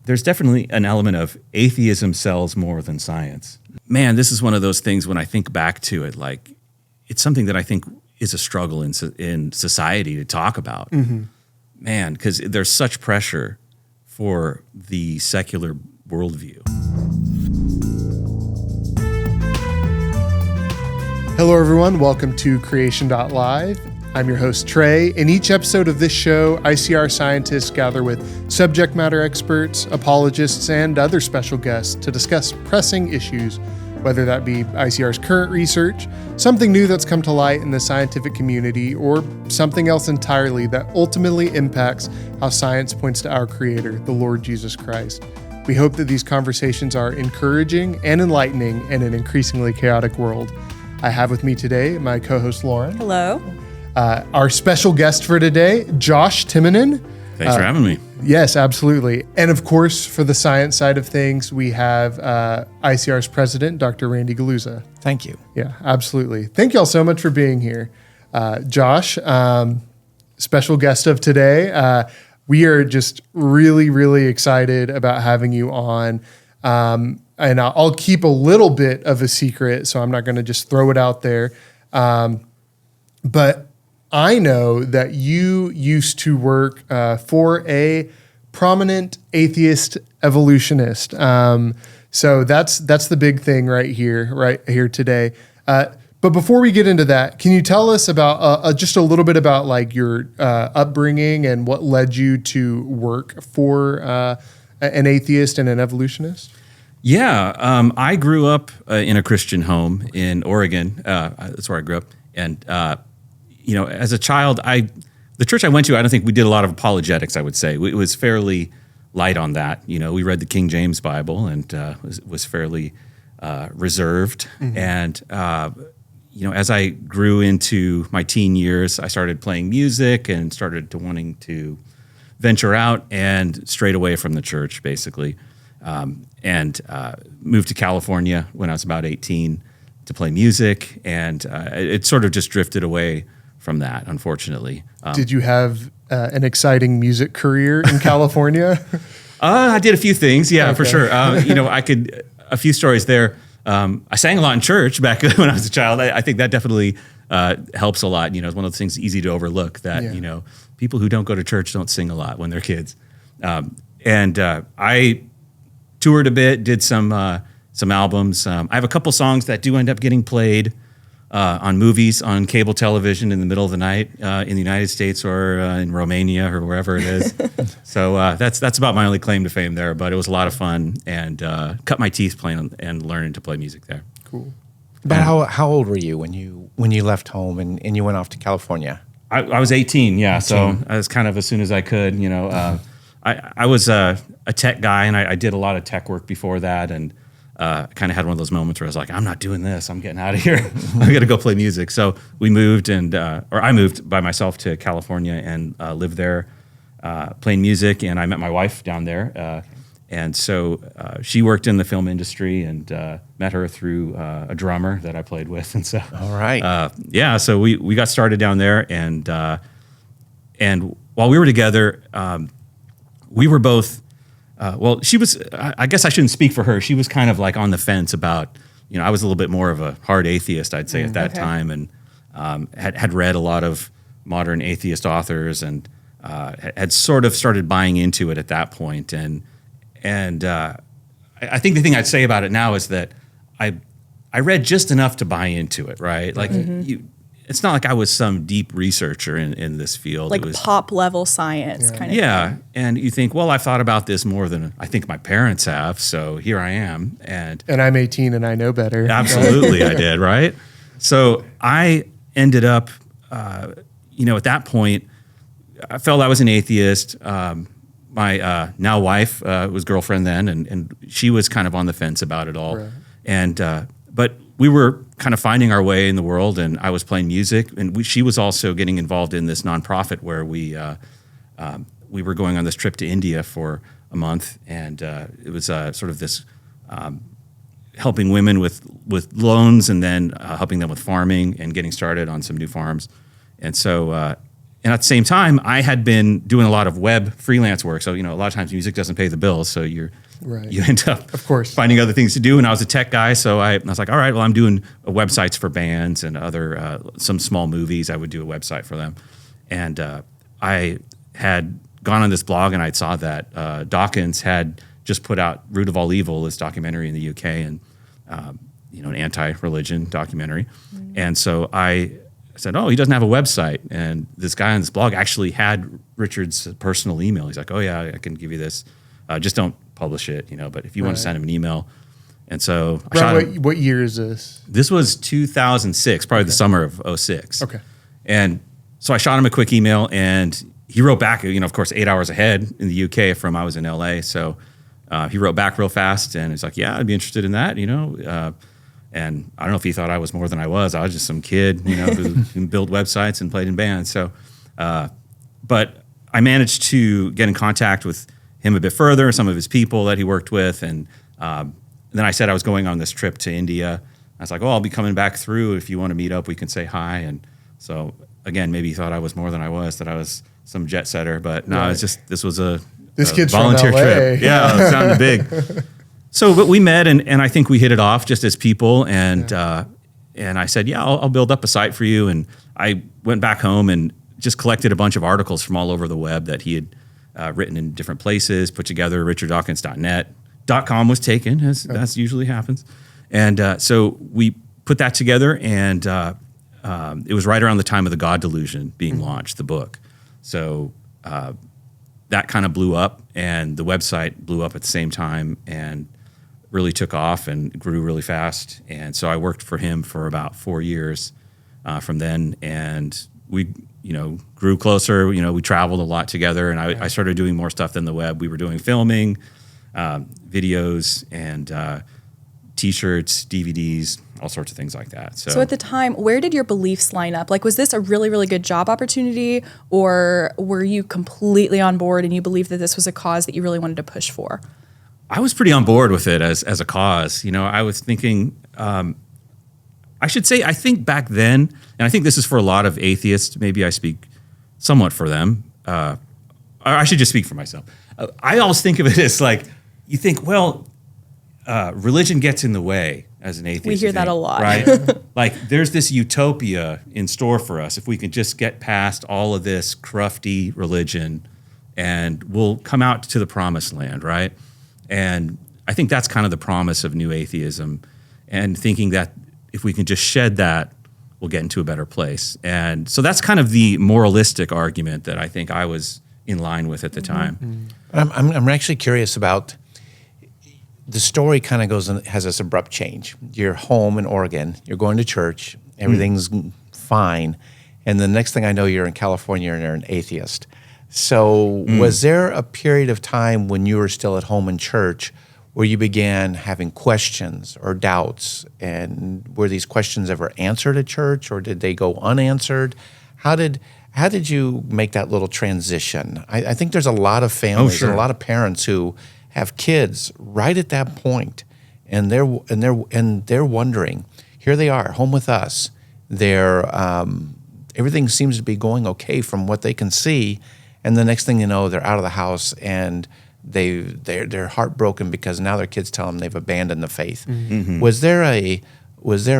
there's definitely an element of atheism sells more than science. Man, this is one of those things when I think back to it, like it's something that I think is a struggle in society to talk about. Mm-hmm. Man, because there's such pressure for the secular worldview. Hello, everyone. Welcome to Creation.Live. I'm your host, Trey. In each episode of this show, ICR scientists gather with subject matter experts, apologists, and other special guests to discuss pressing issues, whether that be ICR's current research, something new that's come to light in the scientific community, or something else entirely that ultimately impacts how science points to our Creator, the Lord Jesus Christ. We hope that these conversations are encouraging and enlightening in an increasingly chaotic world. I have with me today my co-host, Lauren. Hello. Our special guest for today, Josh Timonen. Thanks for having me. Yes, absolutely. And of course, for the science side of things, we have ICR's president, Dr. Randy Guliuzza. Thank you. Yeah, absolutely. Thank you all so much for being here. Josh, special guest of today. We are just really, really excited about having you on. And I'll keep a little bit of a secret, so I'm not going to just throw it out there. But I know that you used to work for a prominent atheist evolutionist. So that's the big thing right here today. But before we get into that, can you tell us about just a little bit about like your upbringing and what led you to work for an atheist and an evolutionist? Yeah, I grew up in a Christian home in Oregon. That's where I grew up, and as a child, the church I went to, I don't think we did a lot of apologetics. I would say it was fairly light on that. We read the King James Bible and was fairly reserved. Mm-hmm. And as I grew into my teen years, I started playing music and started to wanting to venture out and strayed away from the church, basically. And moved to California when I was about 18 to play music, and it sort of just drifted away from that, unfortunately. Did you have an exciting music career in California? I did a few things, yeah, okay. For sure. A few stories there. I sang a lot in church back when I was a child. I think that definitely helps a lot. It's one of those things easy to overlook that, people who don't go to church don't sing a lot when they're kids. And I toured a bit, did some albums. I have a couple songs that do end up getting played on movies on cable television in the middle of the night in the United States or in Romania or wherever it is. So that's about my only claim to fame there. But it was a lot of fun and cut my teeth playing and learning to play music there. Cool. But how old were you when you left home and you went off to California? I was 18, yeah. 18. So I was kind of as soon as I could. I was a tech guy, and I did a lot of tech work before that, and kind of had one of those moments where I was like, I'm not doing this. I'm getting out of here. I'm going to go play music. So we moved, I moved by myself to California and lived there playing music, and I met my wife down there. And so she worked in the film industry, and met her through a drummer that I played with. And so, all right. So we got started down there, and while we were together, we were both, she was, I guess I shouldn't speak for her. She was kind of like on the fence about, I was a little bit more of a hard atheist, I'd say, at that time, and had read a lot of modern atheist authors and had sort of started buying into it at that point. And I think the thing I'd say about it now is that I read just enough to buy into it, right? Like, it's not like I was some deep researcher in this field. Like it was pop level science kind of thing. And you think, well, I've thought about this more than I think my parents have, so here I am. And I'm 18 and I know better. Absolutely, I did, right? So I ended up, at that point, I felt I was an atheist. My now wife was girlfriend then, and she was kind of on the fence about it all. Right. And but we were kind of finding our way in the world, and I was playing music, and she was also getting involved in this nonprofit where we were going on this trip to India for a month, and it was sort of this helping women with loans, and then helping them with farming and getting started on some new farms. And so And at the same time, I had been doing a lot of web freelance work. So, a lot of times music doesn't pay the bills. So you end up of course finding other things to do. And I was a tech guy. So I was like, all right, well, I'm doing websites for bands and other, some small movies. I would do a website for them. And I had gone on this blog and I saw that Dawkins had just put out Root of All Evil, this documentary in the UK, and, an anti-religion documentary. And so I said, oh, he doesn't have a website. And this guy on this blog actually had Richard's personal email. He's like, oh, yeah, I can give you this. Just don't publish it, but if you want to send him an email. And so I shot him. What year is this? This was 2006, probably the summer of 06. Okay. And so I shot him a quick email, and he wrote back, of course, 8 hours ahead in the UK from I was in LA. So he wrote back real fast, and he's like, yeah, I'd be interested in that, and I don't know if he thought I was more than I was. I was just some kid, who built websites and played in bands. So, but I managed to get in contact with him a bit further, some of his people that he worked with. And then I said I was going on this trip to India. I was like, oh, I'll be coming back through. If you want to meet up, we can say hi. And so, again, maybe he thought I was more than I was, that I was some jet setter. But no, it's just, this was a kid's volunteer from LA. trip. Yeah, it sounded big. So, but we met, and I think we hit it off just as people. And and I said, yeah, I'll build up a site for you. And I went back home and just collected a bunch of articles from all over the web that he had written in different places, put together. RichardDawkins.net. .com was taken, as that usually happens. And so we put that together, and it was right around the time of the God Delusion being launched, the book. So that kind of blew up, and the website blew up at the same time and really took off and grew really fast. And so I worked for him for about 4 years from then, and we grew closer. We traveled a lot together, and I started doing more stuff than the web. We were doing filming, videos, and T-shirts, DVDs, all sorts of things like that. So at the time, where did your beliefs line up? Like, was this a really, really good job opportunity, or were you completely on board and you believed that this was a cause that you really wanted to push for? I was pretty on board with it as a cause. I was thinking, I should say, I think back then, and I think this is for a lot of atheists, maybe I speak somewhat for them. I should just speak for myself. I always think of it as like, you think, well, religion gets in the way as an atheist. We hear that a lot. Right? Like, there's this utopia in store for us if we can just get past all of this crufty religion, and we'll come out to the promised land, right? And I think that's kind of the promise of new atheism, and thinking that if we can just shed that, we'll get into a better place. And so that's kind of the moralistic argument that I think I was in line with at the time. I'm actually curious about the story. Kind of goes and has this abrupt change. You're home in Oregon, you're going to church, everything's fine, and the next thing I know, you're in California and you're an atheist. So was there a period of time when you were still at home in church where you began having questions or doubts, and were these questions ever answered at church, or did they go unanswered? How did you make that little transition? I think there's a lot of families and a lot of parents who have kids right at that point, and they're wondering. Here they are, home with us. Everything seems to be going okay from what they can see, and the next thing you know, they're out of the house and they're heartbroken because now their kids tell them they've abandoned the faith. Mm-hmm. Was there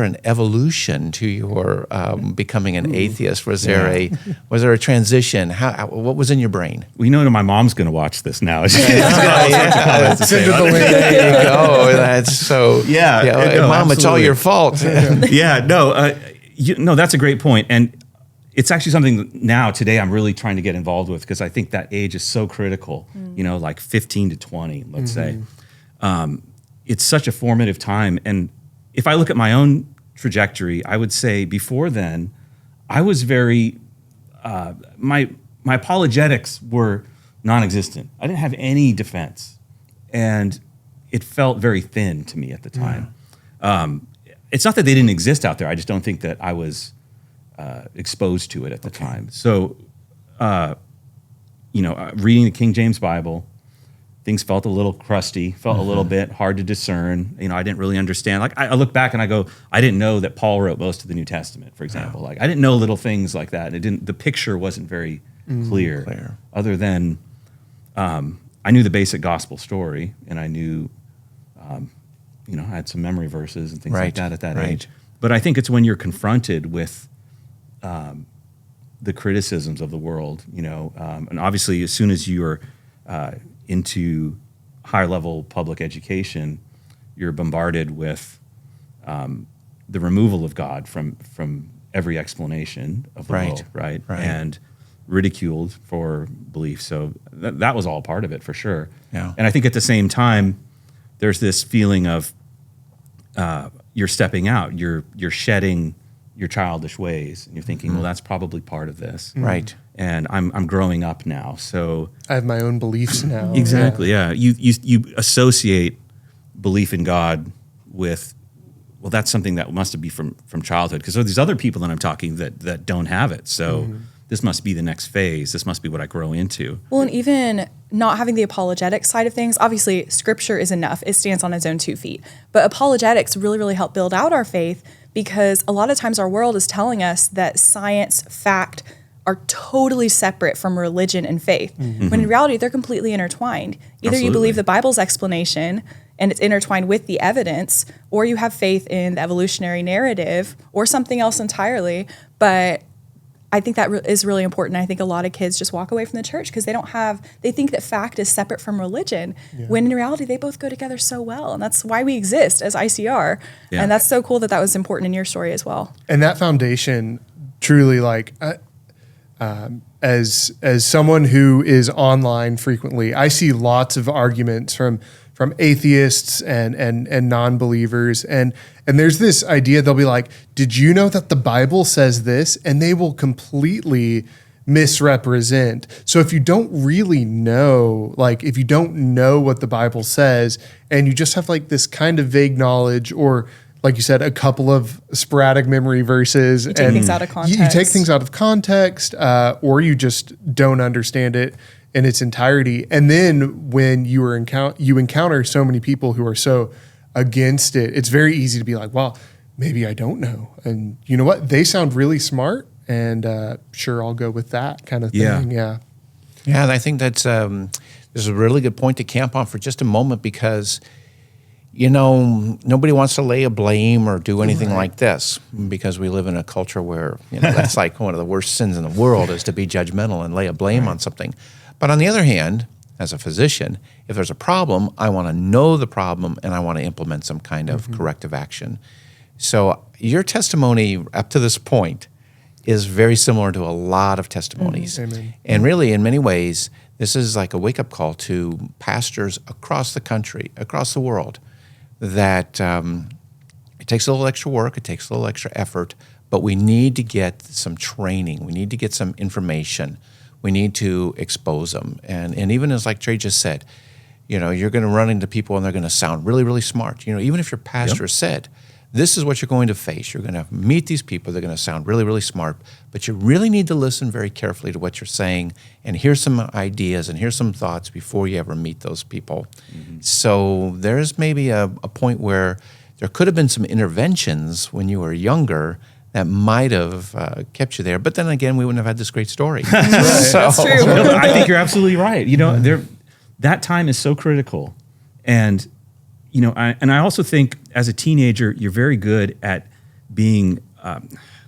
an evolution to your becoming an atheist? Was there a transition? What was in your brain? We know that my mom's going to watch this now. Send her the link. There you go. That's so. Yeah, no, Mom, absolutely. It's all your fault. No, that's a great point. And it's actually something now, today, I'm really trying to get involved with, because I think that age is so critical, like 15 to 20, let's say. It's such a formative time. And if I look at my own trajectory, I would say before then, I was very, my apologetics were non-existent. I didn't have any defense. And it felt very thin to me at the time. It's not that they didn't exist out there. I just don't think that I was exposed to it at the time. So, reading the King James Bible, things felt a little crusty, felt a little bit hard to discern. I didn't really understand. Like I look back and I go, I didn't know that Paul wrote most of the New Testament, for example. Like I didn't know little things like that. The picture wasn't very clear. Other than I knew the basic gospel story, and I knew, I had some memory verses and things like that at that age. But I think it's when you're confronted with the criticisms of the world, and obviously as soon as you're into higher level public education, you're bombarded with the removal of God from every explanation of the world, right? And ridiculed for belief. So that was all part of it for sure. Yeah. And I think at the same time, there's this feeling of you're stepping out, you're shedding your childish ways, and you're thinking, well, that's probably part of this, right? And I'm growing up now, so I have my own beliefs now. Exactly, yeah. You associate belief in God with, well, that's something that must be from childhood, because there's other people that I'm talking that don't have it. So this must be the next phase. This must be what I grow into. Well, and even not having the apologetic side of things, obviously scripture is enough. It stands on its own 2 feet. But apologetics really, really help build out our faith, because a lot of times our world is telling us that science, fact are totally separate from religion and faith, when in reality they're completely intertwined. Either you believe the Bible's explanation and it's intertwined with the evidence, or you have faith in the evolutionary narrative or something else entirely. But I think that is really important. I think a lot of kids just walk away from the church because they think that fact is separate from religion, when in reality they both go together so well. And that's why we exist as ICR. Yeah. And that's so cool that was important in your story as well. And that foundation truly, like, as someone who is online frequently, I see lots of arguments from atheists and non-believers, and there's this idea, they'll be like, did you know that the Bible says this? And they will completely misrepresent. So if you don't really know, like if you don't know what the Bible says, and you just have like this kind of vague knowledge, or like you said, a couple of sporadic memory verses, you take things out of context. You take things out of context, or you just don't understand it in its entirety. And then when you encounter so many people who are so against it, it's very easy to be like, well, maybe I don't know. And you know what? They sound really smart, and sure, I'll go with that kind of thing. Yeah. Yeah, and I think that's this is a really good point to camp on for just a moment, because nobody wants to lay a blame or do anything like this, because we live in a culture where that's like one of the worst sins in the world, is to be judgmental and lay a blame on something. But on the other hand, as a physician, if there's a problem, I want to know the problem and I want to implement some kind of corrective action. So your testimony up to this point is very similar to a lot of testimonies. And really, in many ways, this is like a wake-up call to pastors across the country, across the world, that it takes a little extra work, it takes a little extra effort, but we need to get some training. We need to get some information. We need to expose them. And even as like Trey just said, you're going to run into people and they're going to sound really, really smart. Even if your pastor said, this is what you're going to face. You're going to meet these people. They're going to sound really, really smart. But you really need to listen very carefully to what you're saying and hear some ideas and hear some thoughts before you ever meet those people. So there's maybe a point where there could have been some interventions when you were younger that might have kept you there. But then again, we wouldn't have had this great story. That's true. No, I think you're absolutely right. That time is so critical. And I also think as a teenager, you're very good at being,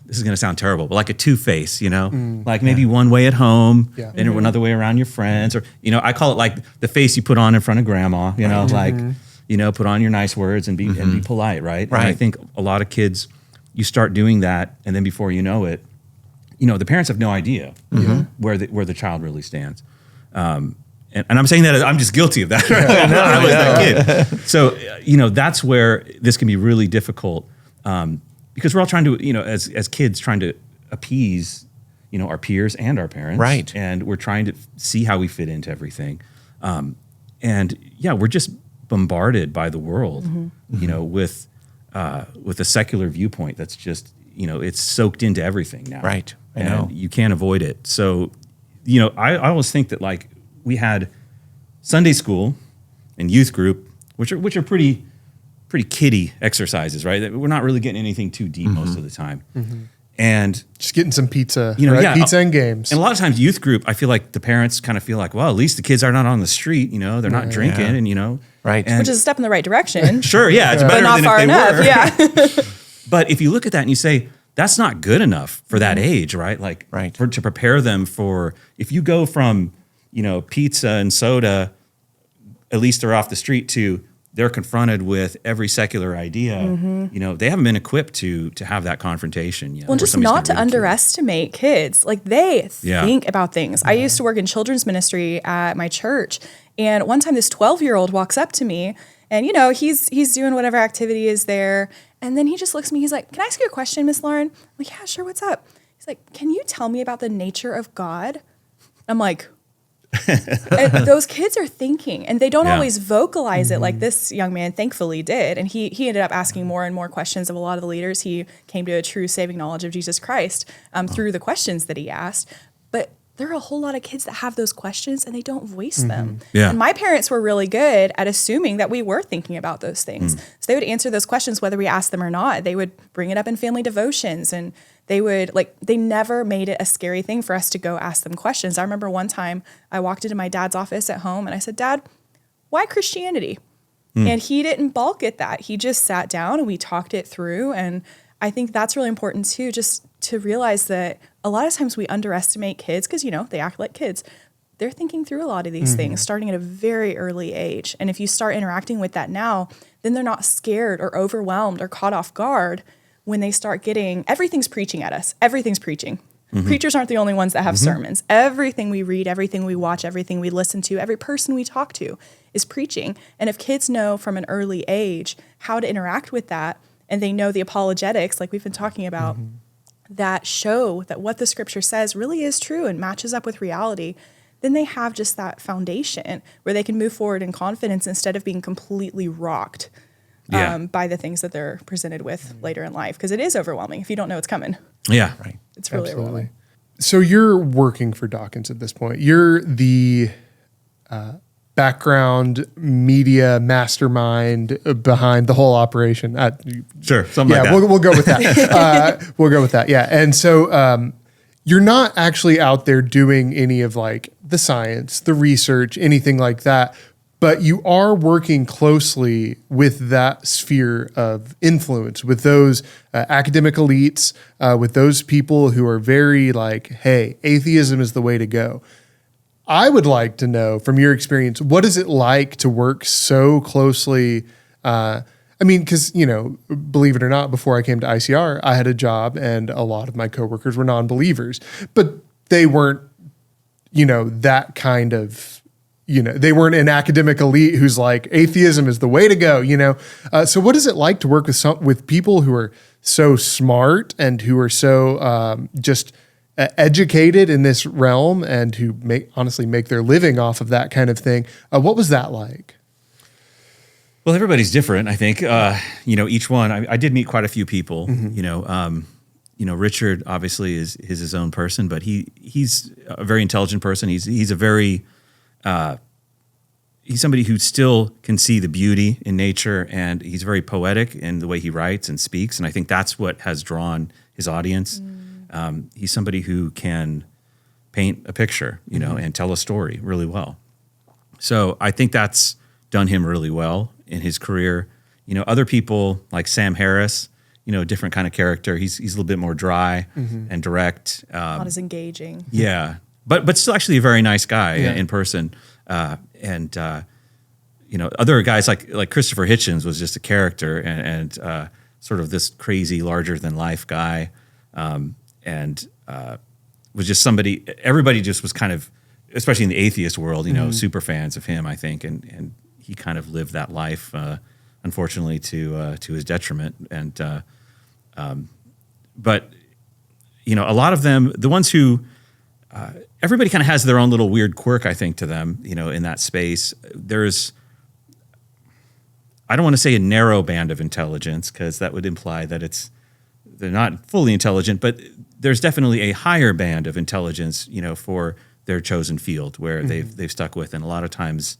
this is going to sound terrible, but like a two-face, like maybe one way at home and another way around your friends. Or, I call it like the face you put on in front of grandma, put on your nice words and be polite, right? And I think a lot of kids, you start doing that, and then before you know it, the parents have no idea where the child really stands. And I'm saying that I'm just guilty of that. I was that kid. So, that's where this can be really difficult, because we're all trying to, as kids, trying to appease, our peers and our parents. Right. And we're trying to see how we fit into everything. We're just bombarded by the world, with a secular viewpoint that's just, it's soaked into everything now. Right. I and know. You can't avoid it. So, I always think that like we had Sunday school and youth group, which are pretty kiddie exercises, right? We're not really getting anything too deep most of the time. And Just getting some pizza, yeah, pizza and games. and a lot of times youth group, I feel like the parents kind of feel like, well, at least the kids are not on the street, they're not drinking, and Right. and Which is a step in the right direction. sure, yeah, it's But better not than far if they enough. were. Yeah. But if you look at that and you say, that's not good enough for that age, right? Like Right. to prepare them for, if you go from, pizza and soda, at least they're off the street, to they're confronted with every secular idea, they haven't been equipped to have that confrontation yet. Well, where just somebody's not to gonna ridicule. underestimate kids. Like they Yeah. think about things. I used to work in children's ministry at my church. And one time this 12-year-old walks up to me and, he's doing whatever activity is there. And then he just looks at me. He's like, "Can I ask you a question, Miss Lauren?" I'm like, "Yeah, sure. What's up?" He's like, "Can you tell me about the nature of God?" I'm like, and those kids are thinking, and they don't Yeah. always vocalize it like this young man thankfully did. And he ended up asking more and more questions of a lot of the leaders. He came to a true saving knowledge of Jesus Christ through the questions that he asked. But there are a whole lot of kids that have those questions and they don't voice them. Yeah. And my parents were really good at assuming that we were thinking about those things. So they would answer those questions whether we asked them or not. They would bring it up in family devotions, and they never made it a scary thing for us to go ask them questions. I remember one time I walked into my dad's office at home and I said, "Dad, why Christianity?" And he didn't balk at that. He just sat down and we talked it through. And I think that's really important too, just to realize that a lot of times we underestimate kids because, they act like kids. They're thinking through a lot of these things starting at a very early age. And if you start interacting with that now, then they're not scared or overwhelmed or caught off guard when they start getting, everything's preaching at us. Everything's preaching. Preachers aren't the only ones that have sermons. Everything we read, everything we watch, everything we listen to, every person we talk to is preaching. And if kids know from an early age how to interact with that, and they know the apologetics, like we've been talking about, that show that what the scripture says really is true and matches up with reality, then they have just that foundation where they can move forward in confidence instead of being completely rocked by the things that they're presented with later in life. Because it is overwhelming if you don't know it's coming. Yeah. Right. It's really overwhelming. So you're working for Dawkins at this point. You're the background media mastermind behind the whole operation. Sure. Something like that. We'll go with that. We'll go with that. Yeah. And so you're not actually out there doing any of like the science, the research, anything like that, but you are working closely with that sphere of influence, with those academic elites, with those people who are very like, hey, atheism is the way to go. I would like to know from your experience, what is it like to work so closely? Because, believe it or not, before I came to ICR, I had a job and a lot of my coworkers were non-believers, but they weren't, that kind of, they weren't an academic elite who's like, atheism is the way to go, So what is it like to work with people who are so smart and who are so just educated in this realm and who honestly make their living off of that kind of thing? What was that like? Well, everybody's different, I think. Each one. I did meet quite a few people. Richard obviously is his own person, but he's a very intelligent person. He's a very he's somebody who still can see the beauty in nature, and he's very poetic in the way he writes and speaks. And I think that's what has drawn his audience. He's somebody who can paint a picture, and tell a story really well. So I think that's done him really well in his career. Other people like Sam Harris, different kind of character. He's a little bit more dry and direct. Not as engaging. Yeah, but still actually a very nice guy in person. Other guys like Christopher Hitchens was just a character and sort of this crazy larger than life guy. Was just somebody, everybody just was kind of, especially in the atheist world, super fans of him, I think. And he kind of lived that life, unfortunately, to his detriment. But a lot of them, the ones who, everybody kind of has their own little weird quirk, I think, to them, in that space. There's, I don't want to say a narrow band of intelligence, because that would imply that they're not fully intelligent, but there's definitely a higher band of intelligence, for their chosen field where they've stuck with. And a lot of times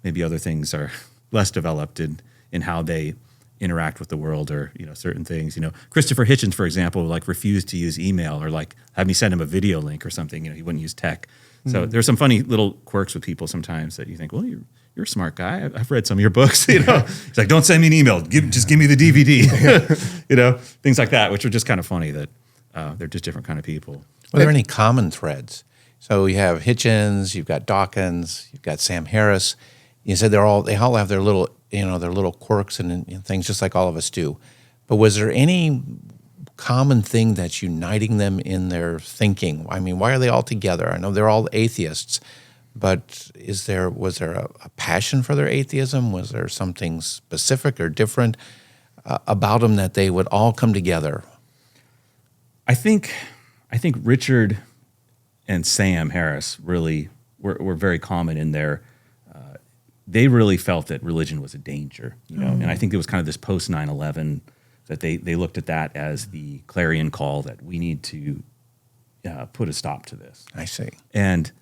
maybe other things are less developed in how they interact with the world, or certain things. Christopher Hitchens, for example, like refused to use email, or like have me send him a video link or something. He wouldn't use tech. So there's some funny little quirks with people sometimes that you think, well, you're a smart guy. I've read some of your books. He's like, don't send me an email. Just give me the DVD. Things like that, which are just kind of funny that they're just different kind of people. Are there any common threads? So you have Hitchens, you've got Dawkins, you've got Sam Harris. You said they all have their little their little quirks and things, just like all of us do. But was there any common thing that's uniting them in their thinking? I mean, why are they all together? I know they're all atheists, but was there a passion for their atheism? Was there something specific or different about them that they would all come together? I think Richard and Sam Harris really were very common in their. They really felt that religion was a danger, and I think it was kind of this post 9/11 that they looked at that as the clarion call that we need to put a stop to this. I see. And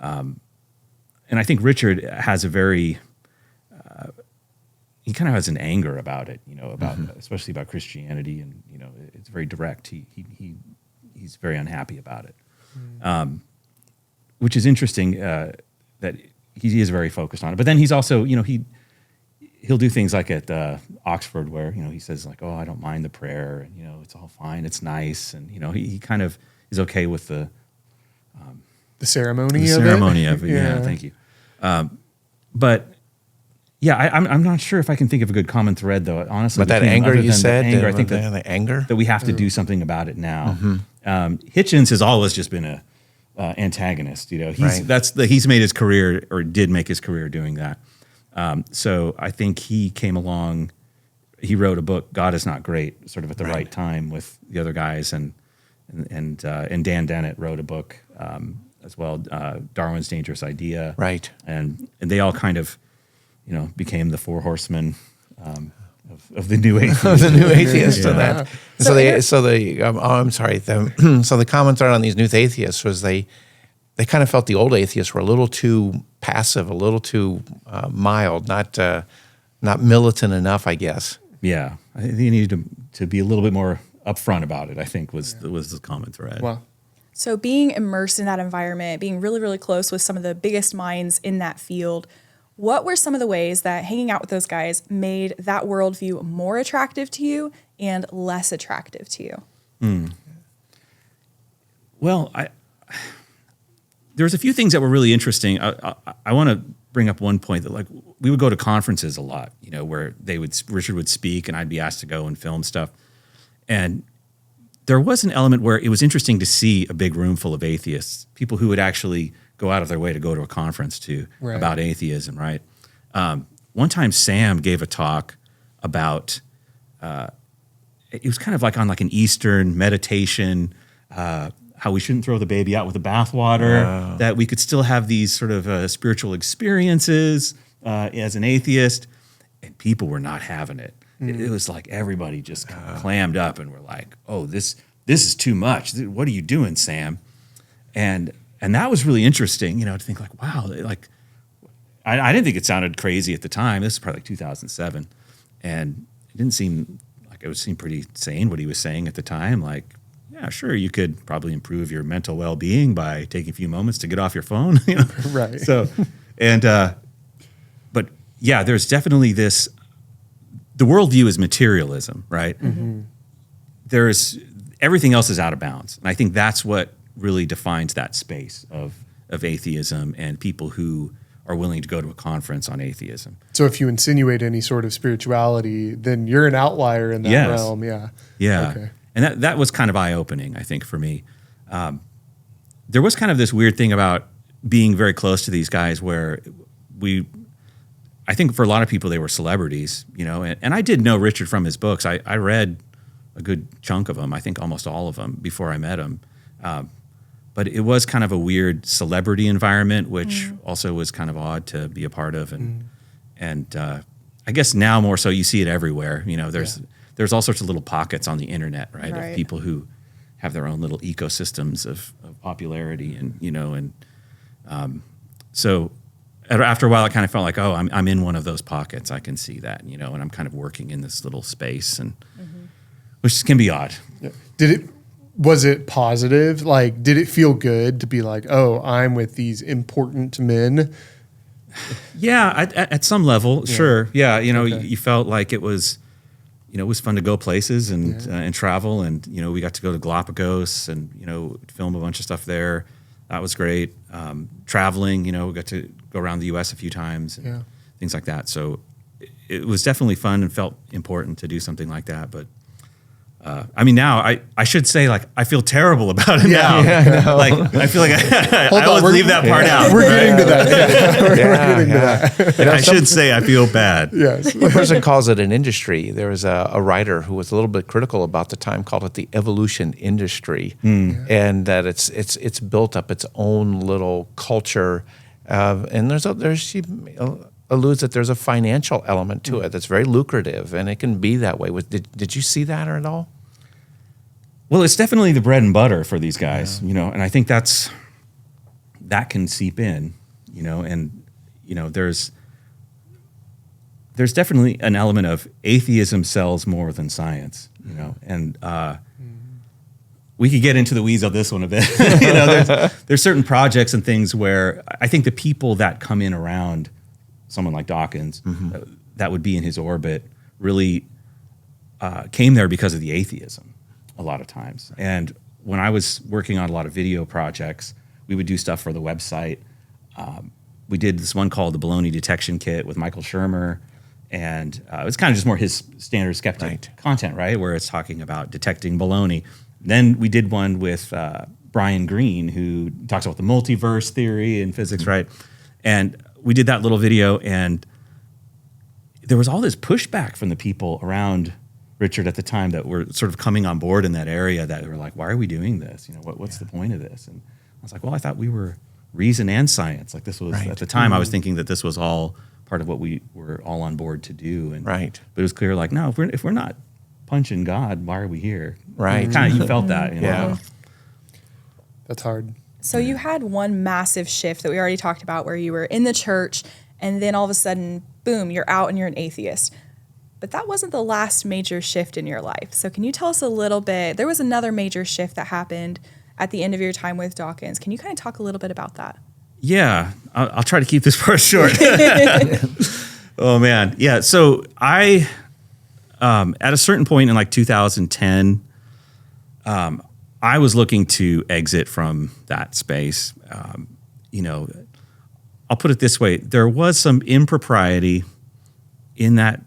I think Richard has a very he kind of has an anger about it, about especially about Christianity, and it's very direct. He's very unhappy about it, which is interesting that he is very focused on it. But then he's also he'll do things like at Oxford where he says like, oh, I don't mind the prayer, and it's all fine, it's nice, and he kind of is okay with the ceremony of it. Yeah, thank you. But yeah, I'm not sure if I can think of a good common thread though, honestly. But that anger you said, I think the anger that we have to do something about it now. Hitchens has always just been a antagonist. He's made his career, or did make his career, doing that. So I think he came along. He wrote a book, God Is Not Great, sort of at the right time with the other guys, and Dan Dennett wrote a book as well, Darwin's Dangerous Idea, right? And they all kind of became the four horsemen of the new atheist. Of the new atheist of that. So the common thread on these new atheists was they kind of felt the old atheists were a little too passive, a little too mild, not militant enough, I guess. Yeah, I think they needed to be a little bit more upfront about it, I think was the common thread. Wow. So being immersed in that environment, being really, really close with some of the biggest minds in that field, what were some of the ways that hanging out with those guys made that worldview more attractive to you and less attractive to you? Well, there's a few things that were really interesting. I want to bring up one point that, like, we would go to conferences a lot, where Richard would speak and I'd be asked to go and film stuff. And there was an element where it was interesting to see a big room full of atheists, people who would actually go out of their way to go to a conference about atheism, right? One time Sam gave a talk about, it was kind of like on like an Eastern meditation, how we shouldn't throw the baby out with the bathwater, that we could still have these sort of spiritual experiences as an atheist, and people were not having it. It was like everybody just clammed up and were like, oh, this is too much. What are you doing, Sam? And that was really interesting, to think like, wow, like I didn't think it sounded crazy at the time. This is probably like 2007, and it didn't seem like it seemed pretty sane what he was saying at the time. Like, yeah, sure, you could probably improve your mental well-being by taking a few moments to get off your phone, Right. So, but yeah, there's definitely this. The worldview is materialism, right? Mm-hmm. There's everything else is out of bounds, and I think that's what really defines that space of atheism and people who are willing to go to a conference on atheism. So if you insinuate any sort of spirituality, then you're an outlier in that realm. Yeah. Yeah. Okay. And that was kind of eye-opening, I think, for me. There was kind of this weird thing about being very close to these guys where I think for a lot of people they were celebrities, and I did know Richard from his books. I read a good chunk of them, I think almost all of them, before I met him. But it was kind of a weird celebrity environment, which also was kind of odd to be a part of. And I guess now more so you see it everywhere. There's all sorts of little pockets on the internet, right? Of people who have their own little ecosystems of popularity, and so after a while, it kind of felt like, oh, I'm in one of those pockets. I can see that, and I'm kind of working in this little space, and which can be odd. Yeah. Was it positive? Like, did it feel good to be like, oh, I'm with these important men? Yeah, at some level, sure. Yeah, you felt like it was, it was fun to go places and travel, and we got to go to Galapagos and film a bunch of stuff there. That was great. Traveling, we got to go around the U.S. a few times and things like that. So it was definitely fun and felt important to do something like that. But now I should say, like, I feel terrible about it now. Yeah, like, I feel like I always leave that part out. We're getting to that. We're getting to that. I should say I feel bad. Yes. One person calls it an industry. There was a writer who was a little bit critical about the time, called it the evolution industry, and that it's built up its own little culture. And she alludes that there's a financial element to it that's very lucrative, and it can be that way. Did you see that at all? Well, it's definitely the bread and butter for these guys, and I think that can seep in, and there's definitely an element of atheism sells more than science, and we could get into the weeds of this one a bit. There's certain projects and things where I think the people that come in around someone like Dawkins, that would be in his orbit, really came there because of the atheism a lot of times. And when I was working on a lot of video projects, we would do stuff for the website. We did this one called the Baloney Detection Kit with Michael Shermer, and it was kind of just more his standard skeptic content, right, where it's talking about detecting baloney. Then we did one with Brian Greene, who talks about the multiverse theory in physics, right? And we did that little video, and there was all this pushback from the people around Richard at the time that were sort of coming on board in that area, that were like, why are we doing this? What's the point of this? And I was like, well, I thought we were reason and science. Like, this was, at the time, I was thinking that this was all part of what we were all on board to do. And, but it was clear, like, no, if we're not punching God, why are we here? Right. Kind of, you felt that, Yeah. That's hard. So you had one massive shift that we already talked about, where you were in the church and then all of a sudden, boom, you're out and you're an atheist. But that wasn't the last major shift in your life. So can you tell us a little bit? There was another major shift that happened at the end of your time with Dawkins. Can you kind of talk a little bit about that? Yeah, I'll try to keep this part short. Oh, man. Yeah, so I, at a certain point in like 2010, I was looking to exit from that space. I'll put it this way. There was some impropriety in that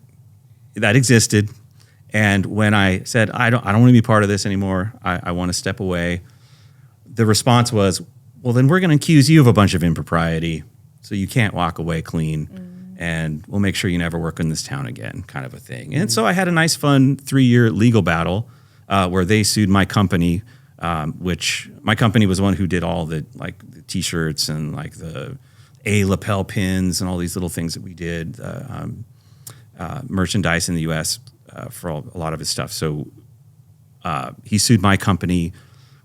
existed. And when I said, I don't want to be part of this anymore, I want to step away, the response was, well, then we're going to accuse you of a bunch of impropriety, so you can't walk away clean, and we'll make sure you never work in this town again, kind of a thing. And so I had a nice, fun 3-year legal battle where they sued my company, which my company was the one who did all the T-shirts and like the A lapel pins and all these little things that we did, merchandise in the U.S. For a lot of his stuff. So he sued my company.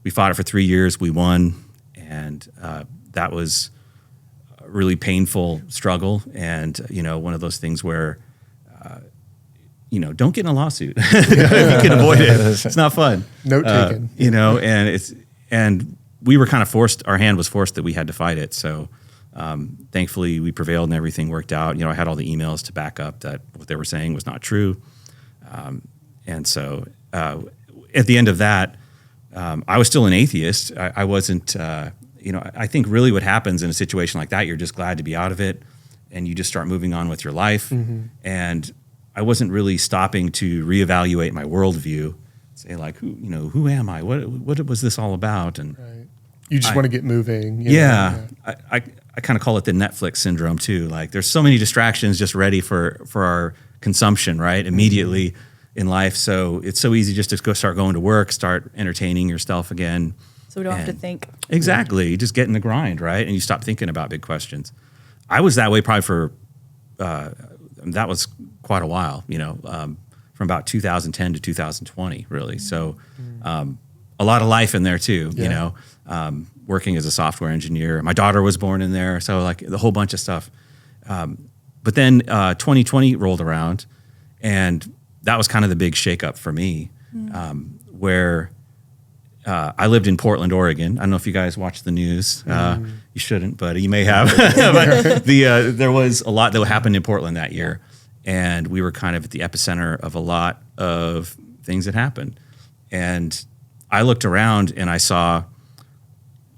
We fought it for 3 years. We won, and that was a really painful struggle. And one of those things where don't get in a lawsuit if you can avoid it. It's not fun. Note taken. And we were kind of forced. Our hand was forced that we had to fight it. So thankfully, we prevailed and everything worked out. I had all the emails to back up that what they were saying was not true. And so at the end of that, I was still an atheist. I wasn't, I think really what happens in a situation like that, you're just glad to be out of it, and you just start moving on with your life. And I wasn't really stopping to reevaluate my worldview, say like, who am I? What was this all about? And you just want to get moving. I kind of call it the Netflix syndrome too. Like, there's so many distractions just ready for our consumption, right? Immediately in life. So it's so easy just to start going to work, start entertaining yourself again. So we don't have to think. Exactly. You just get in the grind, right? And you stop thinking about big questions. I was that way probably for, that was quite a while, from about 2010 to 2020, really. So a lot of life in there too, working as a software engineer. My daughter was born in there. So like the whole bunch of stuff. But then 2020 rolled around, and that was kind of the big shakeup for me, where I lived in Portland, Oregon. I don't know if you guys watch the news. You shouldn't, but you may have. But there was a lot that happened in Portland that year, and we were kind of at the epicenter of a lot of things that happened. And I looked around and I saw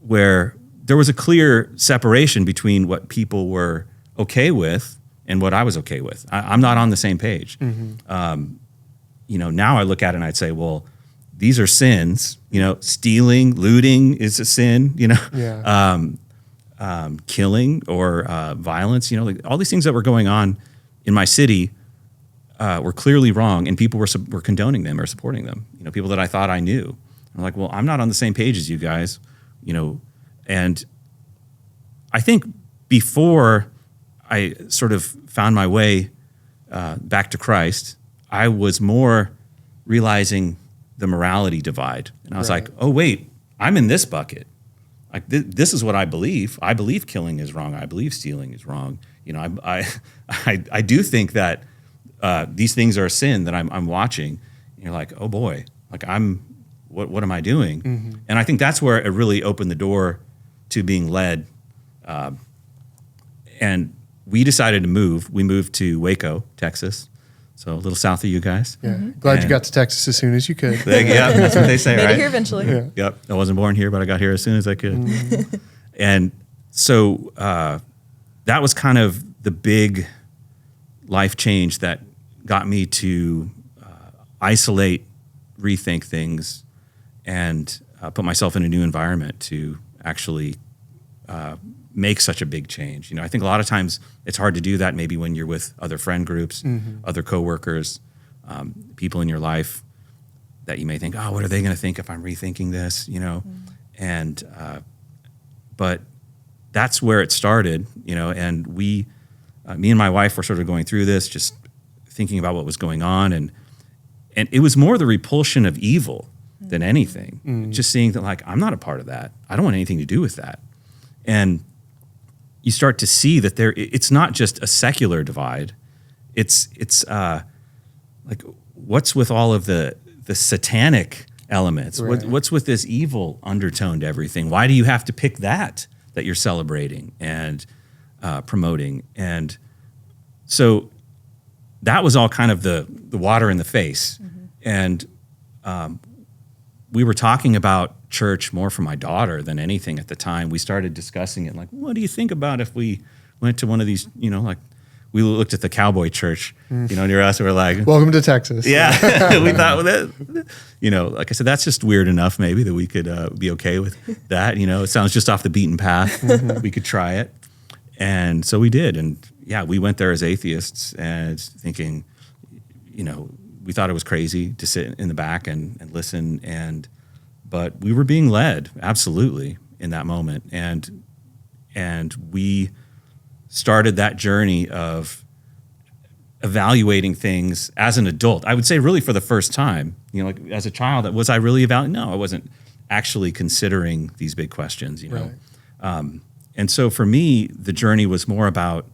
where there was a clear separation between what people were okay with and what I was okay with. I'm not on the same page. Now I look at it and I'd say, well, these are sins. Stealing, looting is a sin. Killing or violence. All these things that were going on in my city were clearly wrong, and people were condoning them or supporting them. People that I thought I knew. I'm like, well, I'm not on the same page as you guys. And I think before I sort of found my way back to Christ, I was more realizing the morality divide. And I was like, oh, wait, I'm in this bucket. Like this is what I believe. I believe killing is wrong. I believe stealing is wrong. I do think that these things are a sin that I'm watching. And you're like, oh boy, like what am I doing? And I think that's where it really opened the door to being led. And we decided to move. We moved to Waco, Texas. So a little south of you guys. Yeah. Glad you got to Texas as soon as you could. Yeah, that's what they say, Made right? it here eventually. Yeah. Yep. I wasn't born here, but I got here as soon as I could. And so that was kind of the big life change that got me to isolate, rethink things, and put myself in a new environment to actually make such a big change. I think a lot of times it's hard to do that maybe when you're with other friend groups, other coworkers, people in your life that you may think, oh, what are they going to think if I'm rethinking this, And, but that's where it started, and me and my wife were sort of going through this, just thinking about what was going on. And it was more the repulsion of evil than anything. Just seeing that, like, I'm not a part of that. I don't want anything to do with that. And you start to see that it's not just a secular divide. It's like, what's with all of the satanic elements? Right. What's with this evil undertone to everything? Why do you have to pick that you're celebrating and promoting? And so that was all kind of the water in the face. And we were talking about church more for my daughter than anything at the time. We started discussing it, like, what do you think about if we went to one of these, like, we looked at the cowboy church, near us, and we're like, welcome to Texas. Yeah. We thought, like I said, that's just weird enough maybe that we could be okay with that. It sounds just off the beaten path. We could try it. And so we did. And yeah, we went there as atheists and thinking, we thought it was crazy to sit in the back and listen, but we were being led, absolutely, in that moment. And we started that journey of evaluating things as an adult. I would say really for the first time, like as a child, was I really evaluating? No, I wasn't actually considering these big questions, Right. And so for me, the journey was more about,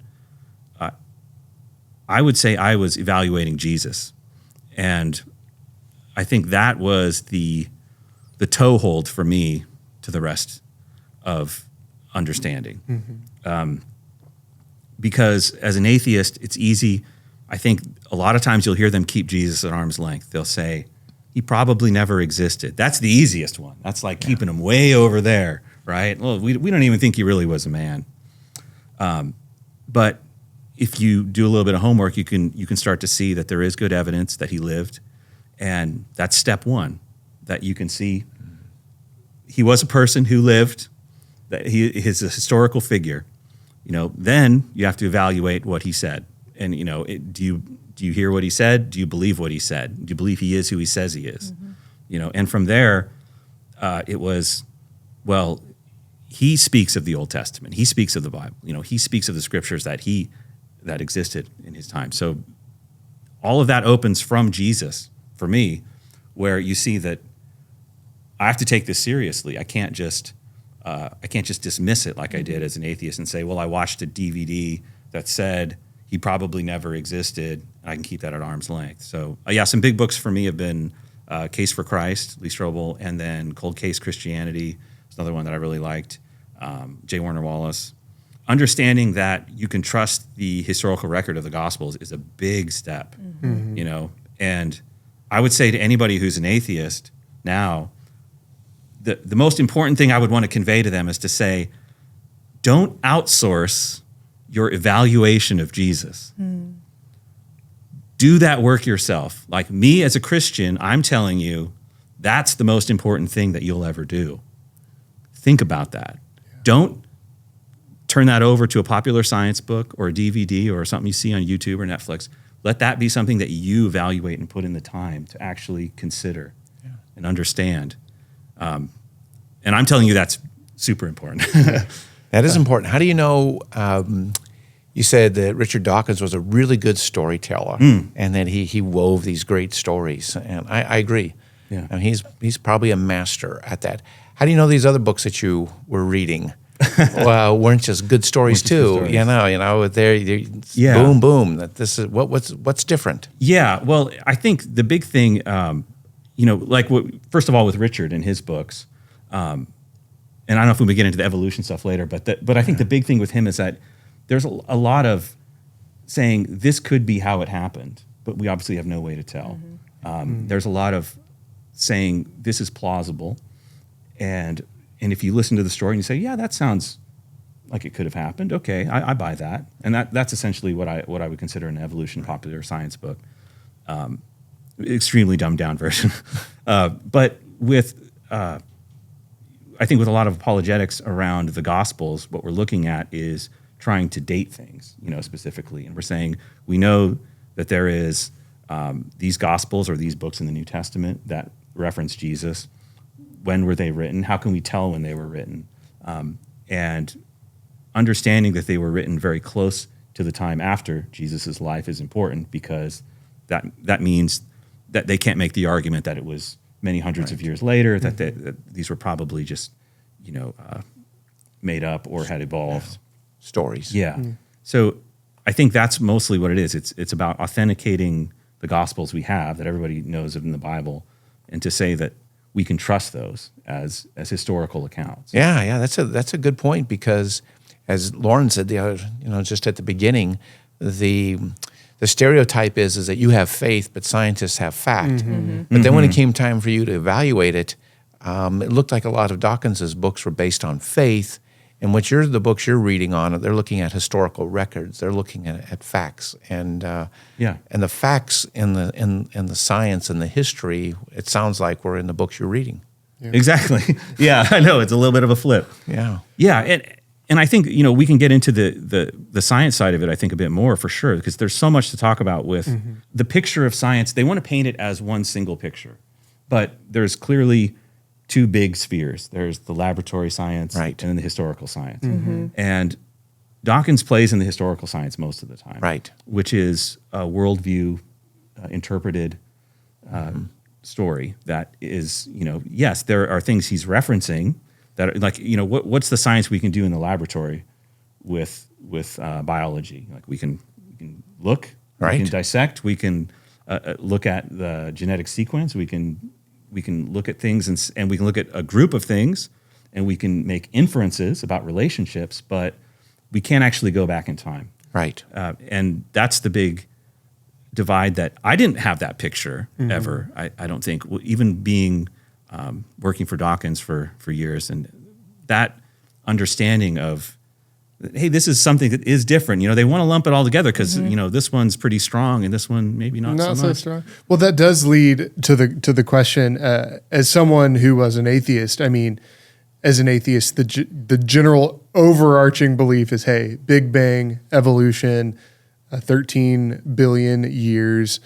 I would say I was evaluating Jesus. And I think that was the toehold for me to the rest of understanding. Because as an atheist, it's easy. I think a lot of times you'll hear them keep Jesus at arm's length. They'll say, he probably never existed. That's the easiest one. That's like keeping him way over there, right? Well, we don't even think he really was a man. But if you do a little bit of homework, you can start to see that there is good evidence that he lived. And that's step one, that you can see he was a person who lived, that he is a historical figure. Then you have to evaluate what he said. And, do you hear what he said? Do you believe what he said? Do you believe he is who he says he is? And from there, it was, well, he speaks of the Old Testament. He speaks of the Bible. He speaks of the scriptures that existed in his time. So all of that opens from Jesus for me, where you see that I have to take this seriously. I can't just dismiss it like I did as an atheist and say, well, I watched a DVD that said he probably never existed. I can keep that at arm's length. So some big books for me have been Case for Christ, Lee Strobel, and then Cold Case Christianity. It's another one that I really liked. J. Warner Wallace. Understanding that you can trust the historical record of the Gospels is a big step, and I would say to anybody who's an atheist now, the most important thing I would want to convey to them is to say, don't outsource your evaluation of Jesus. Do that work yourself. Like me as a Christian, I'm telling you, that's the most important thing that you'll ever do. Think about that. Don't turn that over to a popular science book or a DVD or something you see on YouTube or Netflix. Let that be something that you evaluate and put in the time to actually consider and understand. And I'm telling you that's super important. That is important. How do you know, you said that Richard Dawkins was a really good storyteller and that he wove these great stories. And I agree. Yeah. And he's probably a master at that. How do you know these other books that you were reading weren't just good stories too? You know, boom, boom. That this is what's different. Yeah, well, I think the big thing, first of all, with Richard and his books, and I don't know if we get into the evolution stuff later, but I think the big thing with him is that there's a lot of saying this could be how it happened, but we obviously have no way to tell. There's a lot of saying this is plausible, and if you listen to the story and you say, yeah, that sounds like it could have happened, okay, I buy that. And that's essentially what I would consider an evolution popular science book. Extremely dumbed down version. But I think with a lot of apologetics around the Gospels, what we're looking at is trying to date things, specifically. And we're saying we know that there is these Gospels or these books in the New Testament that reference Jesus. When were they written? How can we tell when they were written? And understanding that they were written very close to the time after Jesus' life is important, because that means that they can't make the argument that it was many hundreds of years later, that these were probably just, made up or had evolved. Stories. Yeah. So I think that's mostly what it is. It's about authenticating the Gospels we have that everybody knows of in the Bible, and to say that we can trust those as historical accounts. Yeah, that's a good point, because as Lauren said just at the beginning, the stereotype is that you have faith, but scientists have fact. But then when it came time for you to evaluate it, it looked like a lot of Dawkins's books were based on faith, and the books you're reading on, they're looking at historical records. They're looking at facts, and the facts in the science and the history, it sounds like were in the books you're reading. Yeah. Exactly. Yeah, I know, it's a little bit of a flip. Yeah. Yeah, and I think we can get into the science side of it, I think, a bit more for sure, because there's so much to talk about with the picture of science. They want to paint it as one single picture, but there's clearly two big spheres. There's the laboratory science and then the historical science. And Dawkins plays in the historical science most of the time, which is a worldview interpreted story that is, yes, there are things he's referencing that are like, what's the science we can do in the laboratory with biology? Like we can look, we can dissect, we can look at the genetic sequence, we can look at things and we can look at a group of things, and we can make inferences about relationships, but we can't actually go back in time. Right. And that's the big divide that I didn't have that picture ever. I don't think, even being working for Dawkins for years, and that understanding of, hey, this is something that is different. They want to lump it all together because this one's pretty strong and this one maybe not so much. Strong. Well, that does lead to the question. As someone who was an atheist, I mean, as an atheist, the general overarching belief is, hey, Big Bang, evolution, 13 billion years.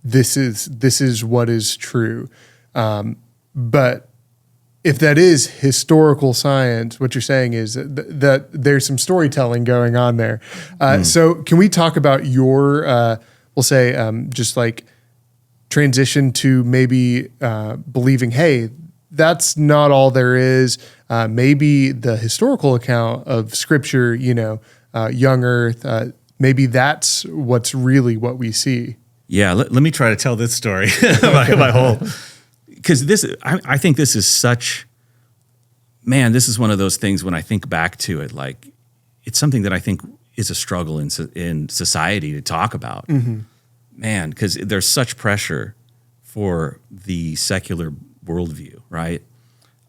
This is what is true. But if that is historical science, what you're saying is that there's some storytelling going on there. So can we talk about your, we'll say, just like transition to maybe believing, hey, that's not all there is. Maybe the historical account of Scripture, young Earth. Maybe that's what's really what we see. Yeah, let me try to tell this story. my whole, because I think this is such, man, this is one of those things when I think back to it, like it's something that I think is a struggle in society to talk about. Man, because there's such pressure for the secular worldview, right?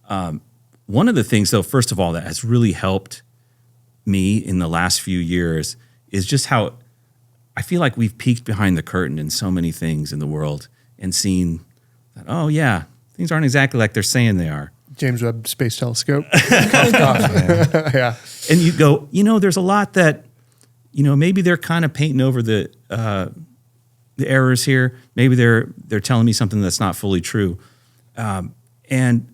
One of the things, though, first of all, that has really helped me in the last few years is just how I feel like we've peeked behind the curtain in so many things in the world and seen that, oh, yeah, things aren't exactly like they're saying they are. James Webb Space Telescope. Yeah. And you go, there's a lot that, maybe they're kind of painting over the errors here. Maybe they're telling me something that's not fully true. And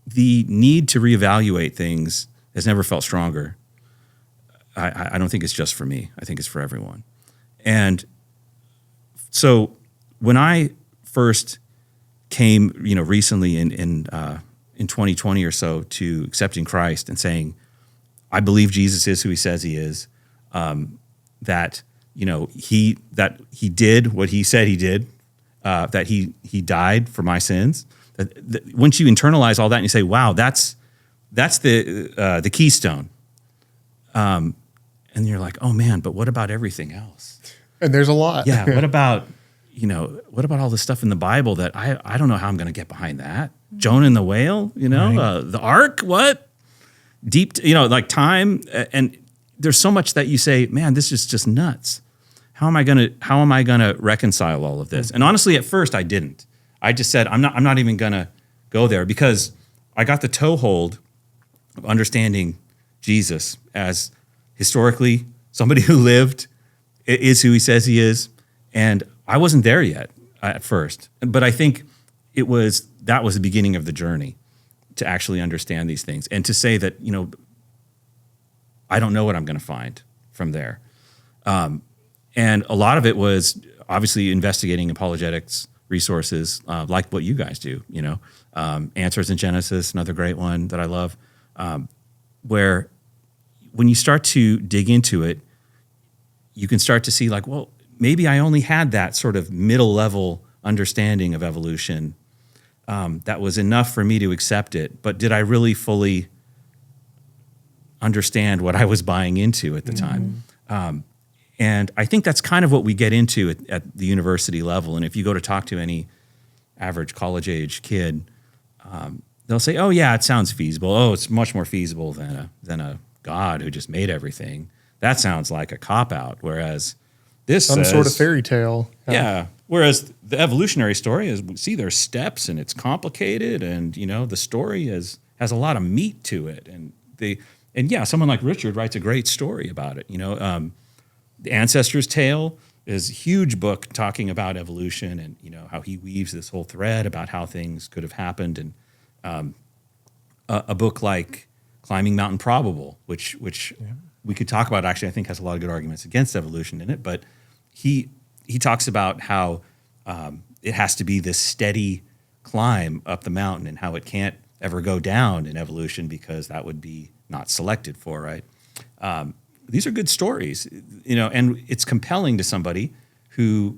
the need to reevaluate things has never felt stronger. I don't think it's just for me. I think it's for everyone. And so when I first came, recently in 2020 or so to accepting Christ and saying, I believe Jesus is who he says he is, that he did what he said he did, that he died for my sins. That once you internalize all that and you say, wow, that's the keystone. And you're like, oh man, but what about everything else? And there's a lot. Yeah. What about all the stuff in the Bible that I don't know how I'm going to get behind that? Jonah and the whale, Right. The ark, what? Deep, like time. And there's so much that you say, man, this is just nuts. How am I going to reconcile all of this? And honestly, at first I didn't. I just said, I'm not even going to go there because I got the toehold of understanding Jesus as historically somebody who lived, is who he says he is. And I wasn't there yet at first. But I think that was the beginning of the journey to actually understand these things and to say that, I don't know what I'm going to find from there. And a lot of it was obviously investigating apologetics resources like what you guys do, Answers in Genesis, another great one that I love, where when you start to dig into it, you can start to see like, well, maybe I only had that sort of middle level understanding of evolution that was enough for me to accept it. But did I really fully understand what I was buying into at the time? And I think that's kind of what we get into at the university level. And if you go to talk to any average college-age kid, they'll say, oh, yeah, it sounds feasible. Oh, it's much more feasible than a God who just made everything. That sounds like a cop-out, whereas this Some sort of fairy tale. Yeah. Whereas the evolutionary story is, see, there's steps and it's complicated and, the story has a lot of meat to it. And someone like Richard writes a great story about it. The Ancestor's Tale is a huge book talking about evolution and, how he weaves this whole thread about how things could have happened. And a book like Climbing Mount Improbable, which we could talk about, actually, I think has a lot of good arguments against evolution in it. But he talks about how it has to be this steady climb up the mountain and how it can't ever go down in evolution because that would be not selected for, right? These are good stories, and it's compelling to somebody who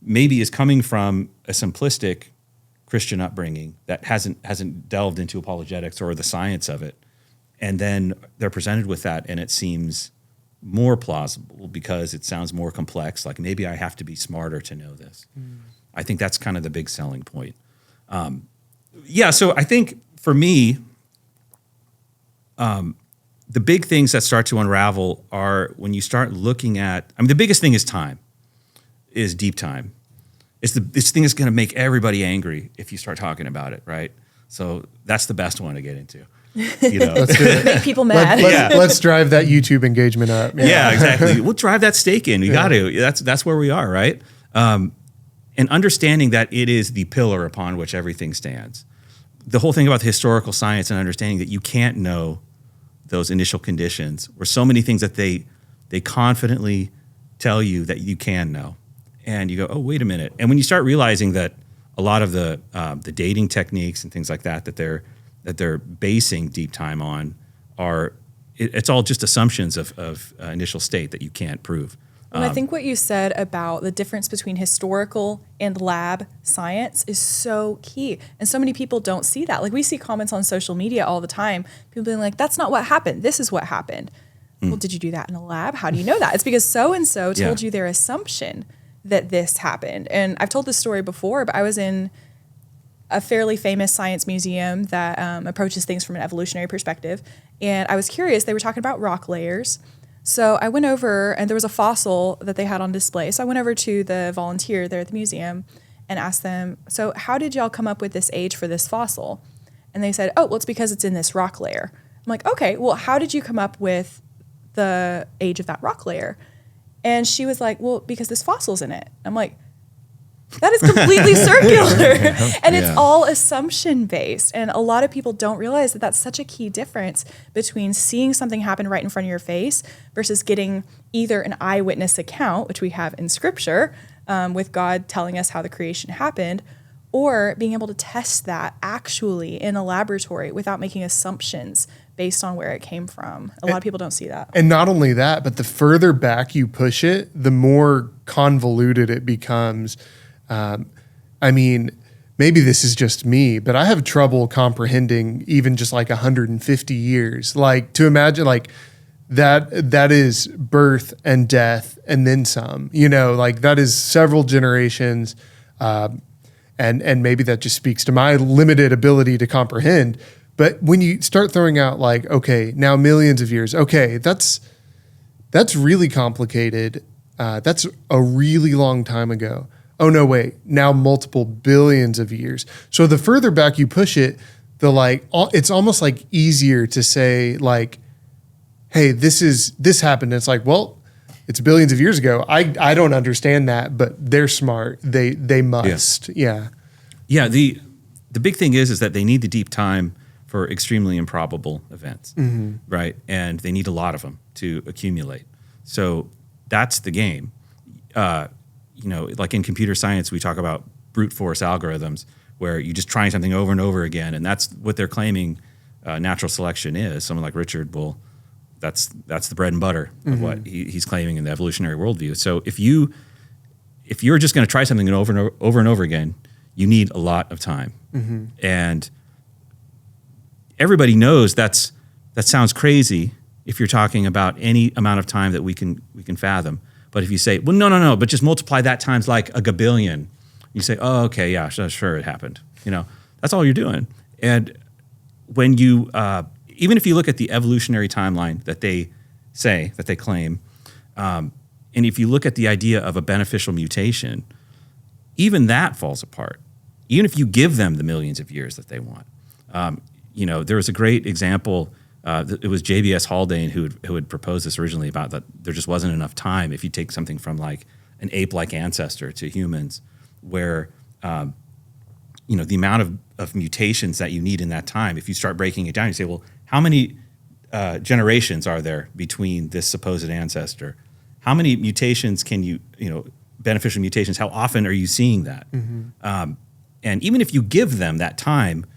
maybe is coming from a simplistic Christian upbringing that hasn't delved into apologetics or the science of it. And then they're presented with that and it seems more plausible because it sounds more complex. Like maybe I have to be smarter to know this. I think that's kind of the big selling point. So I think for me, the big things that start to unravel are when you start looking at, the biggest thing is deep time. This thing is going to make everybody angry if you start talking about it, right? So that's the best one to get into. Let's do it. Make people mad. Let's drive that YouTube engagement up. Yeah, exactly. We'll drive that stake in. We got to. That's where we are, right? And understanding that it is the pillar upon which everything stands. The whole thing about the historical science and understanding that you can't know those initial conditions or so many things that they confidently tell you that you can know. And you go, oh, wait a minute. And when you start realizing that a lot of the dating techniques and things like that they're basing deep time on are it's all just assumptions of initial state that you can't prove. And I think what you said about the difference between historical and lab science is so key. And so many people don't see that. Like we see comments on social media all the time, people being like, that's not what happened. This is what happened. Well, did you do that in a lab? How do you know that? It's because so-and-so told you their assumption that this happened. And I've told this story before, but I was in a fairly famous science museum that approaches things from an evolutionary perspective. And I was curious, they were talking about rock layers. So I went over, and there was a fossil that they had on display. So I went over to the volunteer there at the museum and asked them, so how did y'all come up with this age for this fossil? And they said, oh, well, it's because it's in this rock layer. I'm like, okay, well, how did you come up with the age of that rock layer? And she was like, well, because this fossil's in it. I'm like, that is completely circular. And it's all assumption based. And a lot of people don't realize that that's such a key difference between seeing something happen right in front of your face versus getting either an eyewitness account, which we have in scripture, with God telling us how the creation happened, or being able to test that actually in a laboratory without making assumptions based on where it came from. A lot of people don't see that. And not only that, but the further back you push it, the more convoluted it becomes. I mean, maybe this is just me, but I have trouble comprehending even just like 150 years. Like to imagine like that is birth and death and then some, like that is several generations. And maybe that just speaks to my limited ability to comprehend. But when you start throwing out like, okay, now millions of years, okay, that's really complicated. That's a really long time ago. Oh no, wait, now multiple billions of years. So the further back you push it, it's almost like easier to say like, hey, this happened. And it's like, well, it's billions of years ago. I don't understand that, but they're smart. They must. Yeah. Yeah. The big thing is that they need the deep time for extremely improbable events, right? And they need a lot of them to accumulate. So that's the game. Like in computer science, we talk about brute force algorithms where you're just trying something over and over again. And that's what they're claiming natural selection is. Someone like Richard that's the bread and butter of what he's claiming in the evolutionary worldview. So if you're just going to try something over and over again, you need a lot of time. And everybody knows that sounds crazy if you're talking about any amount of time that we can fathom. But if you say, well, no, but just multiply that times like a gabillion, you say, oh, okay, yeah, sure, it happened. That's all you're doing. And when you, even if you look at the evolutionary timeline that they say, that they claim, and if you look at the idea of a beneficial mutation, even that falls apart. Even if you give them the millions of years that they want. There was a great example. It was JBS Haldane who had proposed this originally about that there just wasn't enough time if you take something from like an ape-like ancestor to humans where, the amount of mutations that you need in that time, if you start breaking it down, you say, well, how many generations are there between this supposed ancestor? How many mutations can beneficial mutations, how often are you seeing that? And even if you give them that time,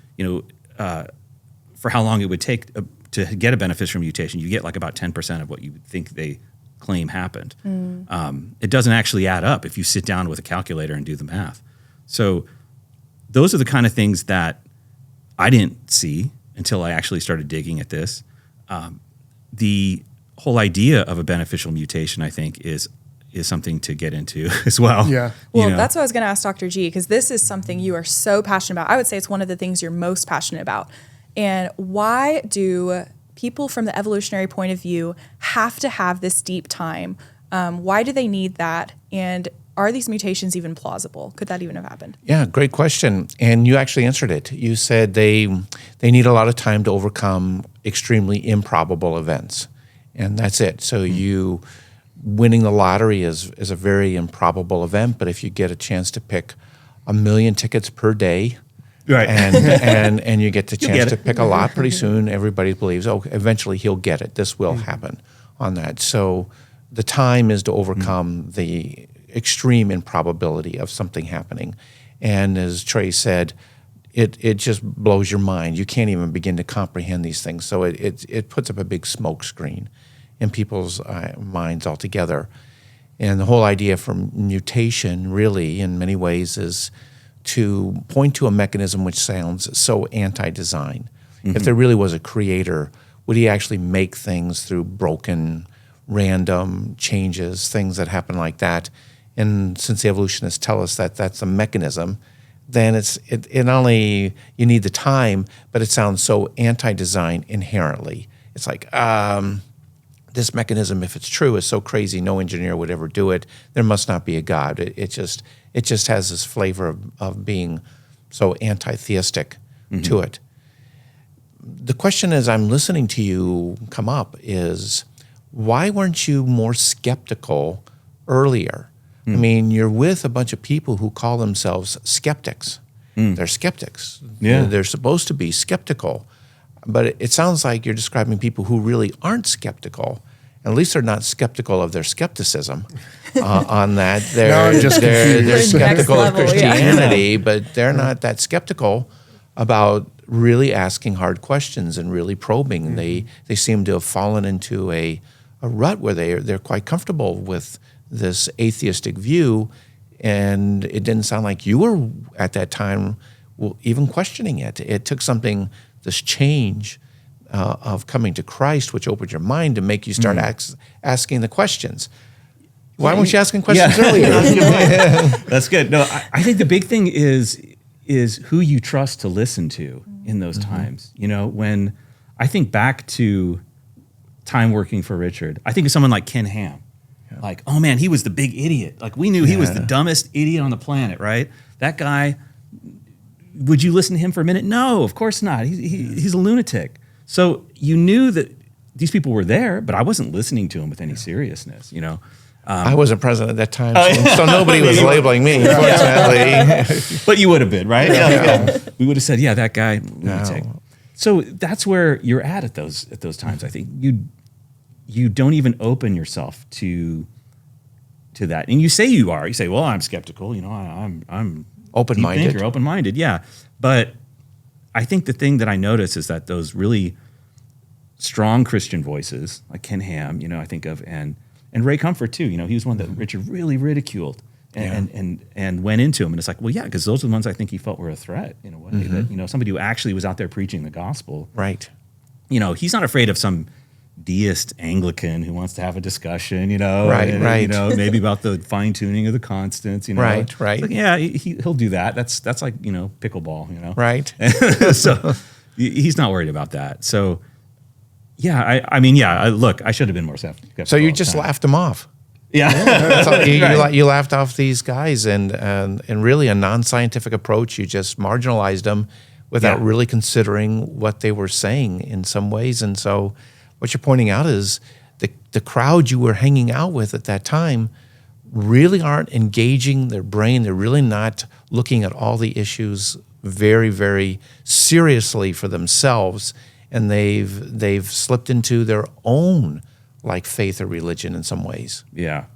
for how long it would take to get a beneficial mutation, you get like about 10% of what you would think they claim happened. It doesn't actually add up if you sit down with a calculator and do the math. So those are the kind of things that I didn't see until I actually started digging at this. The whole idea of a beneficial mutation, I think, is something to get into as well. Yeah. Well, that's what I was going to ask Dr. G, because this is something you are so passionate about. I would say it's one of the things you're most passionate about. And why do people from the evolutionary point of view have to have this deep time? Why do they need that? And are these mutations even plausible? Could that even have happened? Yeah, great question. And you actually answered it. You said they need a lot of time to overcome extremely improbable events. And that's it. So you winning the lottery is a very improbable event, but if you get a chance to pick 1 million tickets per day, right, and you get the chance to pick a lot pretty soon, everybody believes, oh, eventually he'll get it. This will happen on that. So the time is to overcome the extreme improbability of something happening. And as Trey said, it just blows your mind. You can't even begin to comprehend these things. So it puts up a big smoke screen in people's minds altogether. And the whole idea for mutation, really, in many ways, is to point to a mechanism which sounds so anti-design. If there really was a creator, would he actually make things through broken, random changes, things that happen like that? And since the evolutionists tell us that that's a mechanism, then it not only you need the time, but it sounds so anti-design inherently. It's like, this mechanism, if it's true, is so crazy, no engineer would ever do it. There must not be a God. It just has this flavor of being so anti-theistic to it. The question as I'm listening to you come up is, why weren't you more skeptical earlier? I mean, you're with a bunch of people who call themselves skeptics. They're skeptics. Yeah. They're supposed to be skeptical. But it sounds like you're describing people who really aren't skeptical. At least they're not skeptical of their skepticism on that. They're skeptical of Christianity, but they're not that skeptical about really asking hard questions and really probing. They seem to have fallen into a rut where they're quite comfortable with this atheistic view, and it didn't sound like you were at that time even questioning it. It took something, this change of coming to Christ, which opened your mind to make you start asking the questions. Why weren't you asking questions earlier? That's good. No, I think the big thing is who you trust to listen to in those times. You know, when I think back to time working for Richard, I think of someone like Ken Ham. Like, oh man, he was the big idiot. Like, we knew he was the dumbest idiot on the planet, right? That guy, would you listen to him for a minute? No, of course not. He's a lunatic. So you knew that these people were there, but I wasn't listening to him with any seriousness, you know? I wasn't present at that time, so nobody was labeling me, fortunately. But you would have been, right? We would have said, yeah, that guy, lunatic. No. So that's where you're at those times. I think you don't even open yourself to that. And you say you are. You say, well, I'm skeptical. You know, I'm open-minded. Open-minded, yeah. But I think the thing that I notice is that those really strong Christian voices, like Ken Ham, you know, I think of, and Ray Comfort too. You know, he was one that Richard really ridiculed and went into him. And it's like, well, yeah, because those are the ones I think he felt were a threat in a way. That, you know, somebody who actually was out there preaching the gospel. Right. You know, he's not afraid of some deist Anglican who wants to have a discussion, you know, right. You know, maybe about the fine tuning of the constants, you know, right. Like, yeah, he'll do that. That's like, you know, pickleball, you know, right. So he's not worried about that. So yeah, I mean, look, I should have been more skeptical. So you just laughed him off. Yeah, so you laughed off these guys, and really a non-scientific approach. You just marginalized them without really considering what they were saying in some ways, and so. What you're pointing out is the crowd you were hanging out with at that time really aren't engaging their brain. They're really not looking at all the issues very, very seriously for themselves, and they've slipped into their own like faith or religion in some ways. Yeah.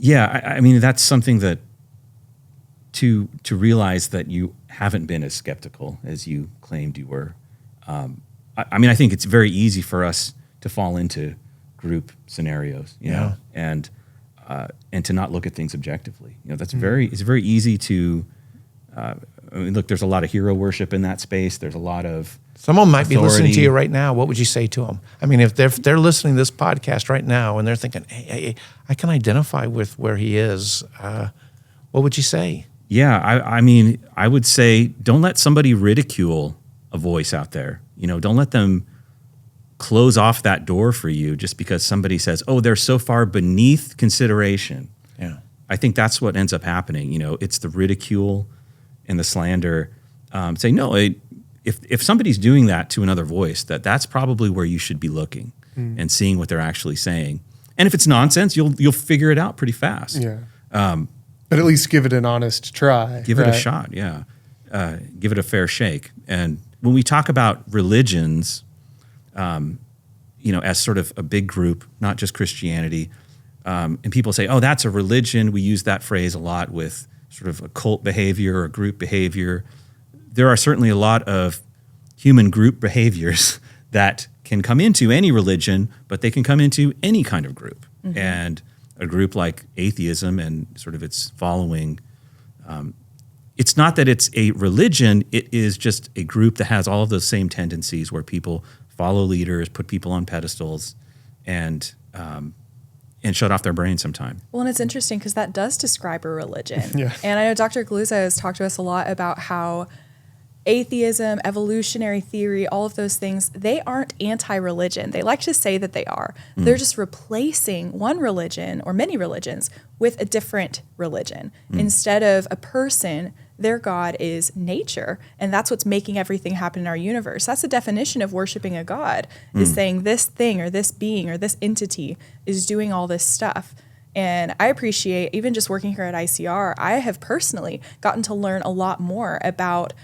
I mean, that's something that to realize that you haven't been as skeptical as you claimed you were. I mean, I think it's very easy for us to fall into group scenarios, you know, and to not look at things objectively. You know, that's it's very easy to. I mean, look, there's a lot of hero worship in that space. There's a lot of someone might be listening to you right now. What would you say to them? I mean, if they're listening to this podcast right now and they're thinking, hey, I can identify with where he is. What would you say? Yeah, I mean, I would say don't let somebody ridicule a voice out there. You know, don't let them close off that door for you just because somebody says, oh, they're so far beneath consideration. Yeah. I think that's what ends up happening. You know, it's the ridicule and the slander. Say, no, if somebody's doing that to another voice, that's probably where you should be looking and seeing what they're actually saying. And if it's nonsense, you'll figure it out pretty fast. Yeah. But at least give it an honest try. Give it a shot, yeah. Give it a fair shake. And when we talk about religions, you know, as sort of a big group, not just Christianity, and people say, oh, that's a religion. We use that phrase a lot with sort of a cult behavior or group behavior. there are certainly a lot of human group behaviors that can come into any religion, but they can come into any kind of group. And a group like atheism and sort of its following, it's not that it's a religion, it is just a group that has all of those same tendencies where people follow leaders, put people on pedestals, and shut off their brain sometime. Well, and it's interesting because that does describe a religion. Yeah. And I know Dr. Guliuzza has talked to us a lot about how atheism, evolutionary theory, all of those things, they aren't anti-religion. They like to say that they are. They're just replacing one religion or many religions with a different religion. Instead of a person, their God is nature, and that's what's making everything happen in our universe. That's the definition of worshiping a God, is saying this thing or this being or this entity is doing all this stuff. And I appreciate, even just working here at ICR, I have personally gotten to learn a lot more about,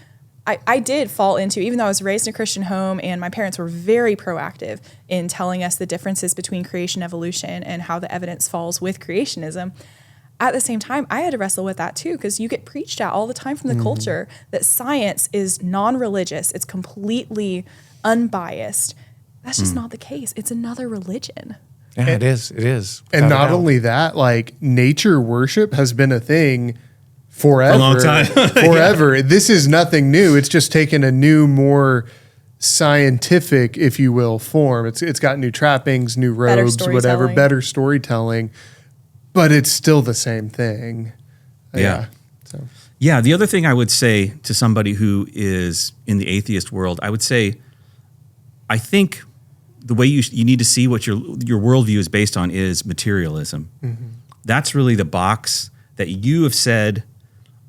I did fall into, even though I was raised in a Christian home and my parents were very proactive in telling us the differences between creation and evolution and how the evidence falls with creationism. At the same time, I had to wrestle with that too, because you get preached at all the time from the culture that science is non-religious. It's completely unbiased. That's just not the case. It's another religion. Yeah, it is. It is. And Without a not doubt. only that, like nature worship has been a thing forever. A long time. Forever. This is nothing new. It's just taken a new, more scientific, if you will, form. It's got new trappings, new Better robes, whatever, storytelling. better storytelling, but it's still the same thing. Yeah. So Yeah, the other thing I would say to somebody who is in the atheist world, I would say, I think the way you need to see what your worldview is based on is materialism. That's really the box that you have said,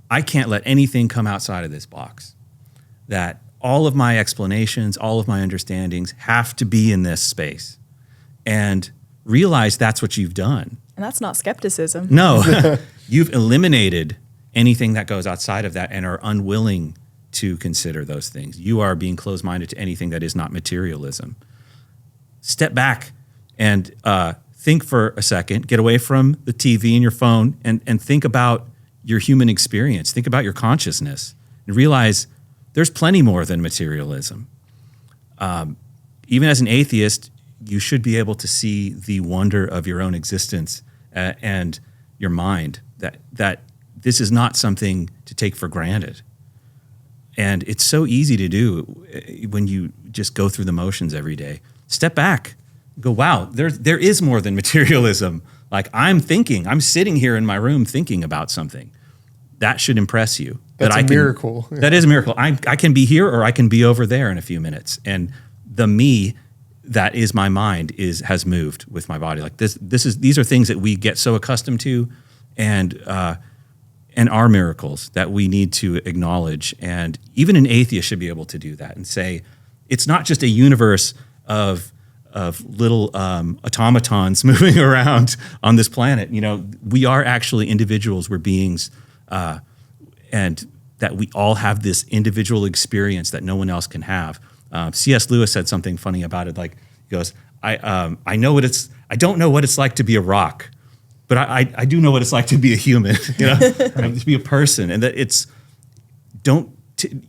I can't let anything come outside of this box. That all of my explanations, all of my understandings have to be in this space. And realize that's what you've done. And that's not skepticism. No, you've eliminated anything that goes outside of that and are unwilling to consider those things. You are being closed-minded to anything that is not materialism. Step back and think for a second, get away from the TV and your phone and think about your human experience. Think about your consciousness and realize there's plenty more than materialism. Even as an atheist, you should be able to see the wonder of your own existence and your mind, that this is not something to take for granted. And it's so easy to do when you just go through the motions every day. Step back, go, wow, there is more than materialism. Like I'm sitting here in my room thinking about something. That should impress you. that's a miracle. That is a miracle. I can be here or I can be over there in a few minutes. And the me that is my mind has moved with my body. Like these are things that we get so accustomed to and are miracles that we need to acknowledge. And even an atheist should be able to do that and say, it's not just a universe of little automatons moving around on this planet. You know, we are actually individuals. We're beings, and that we all have this individual experience that no one else can have. C.S. Lewis said something funny about it. Like he goes, I don't know what it's like to be a rock, but I do know what it's like to be a human, you know, to be a person, and that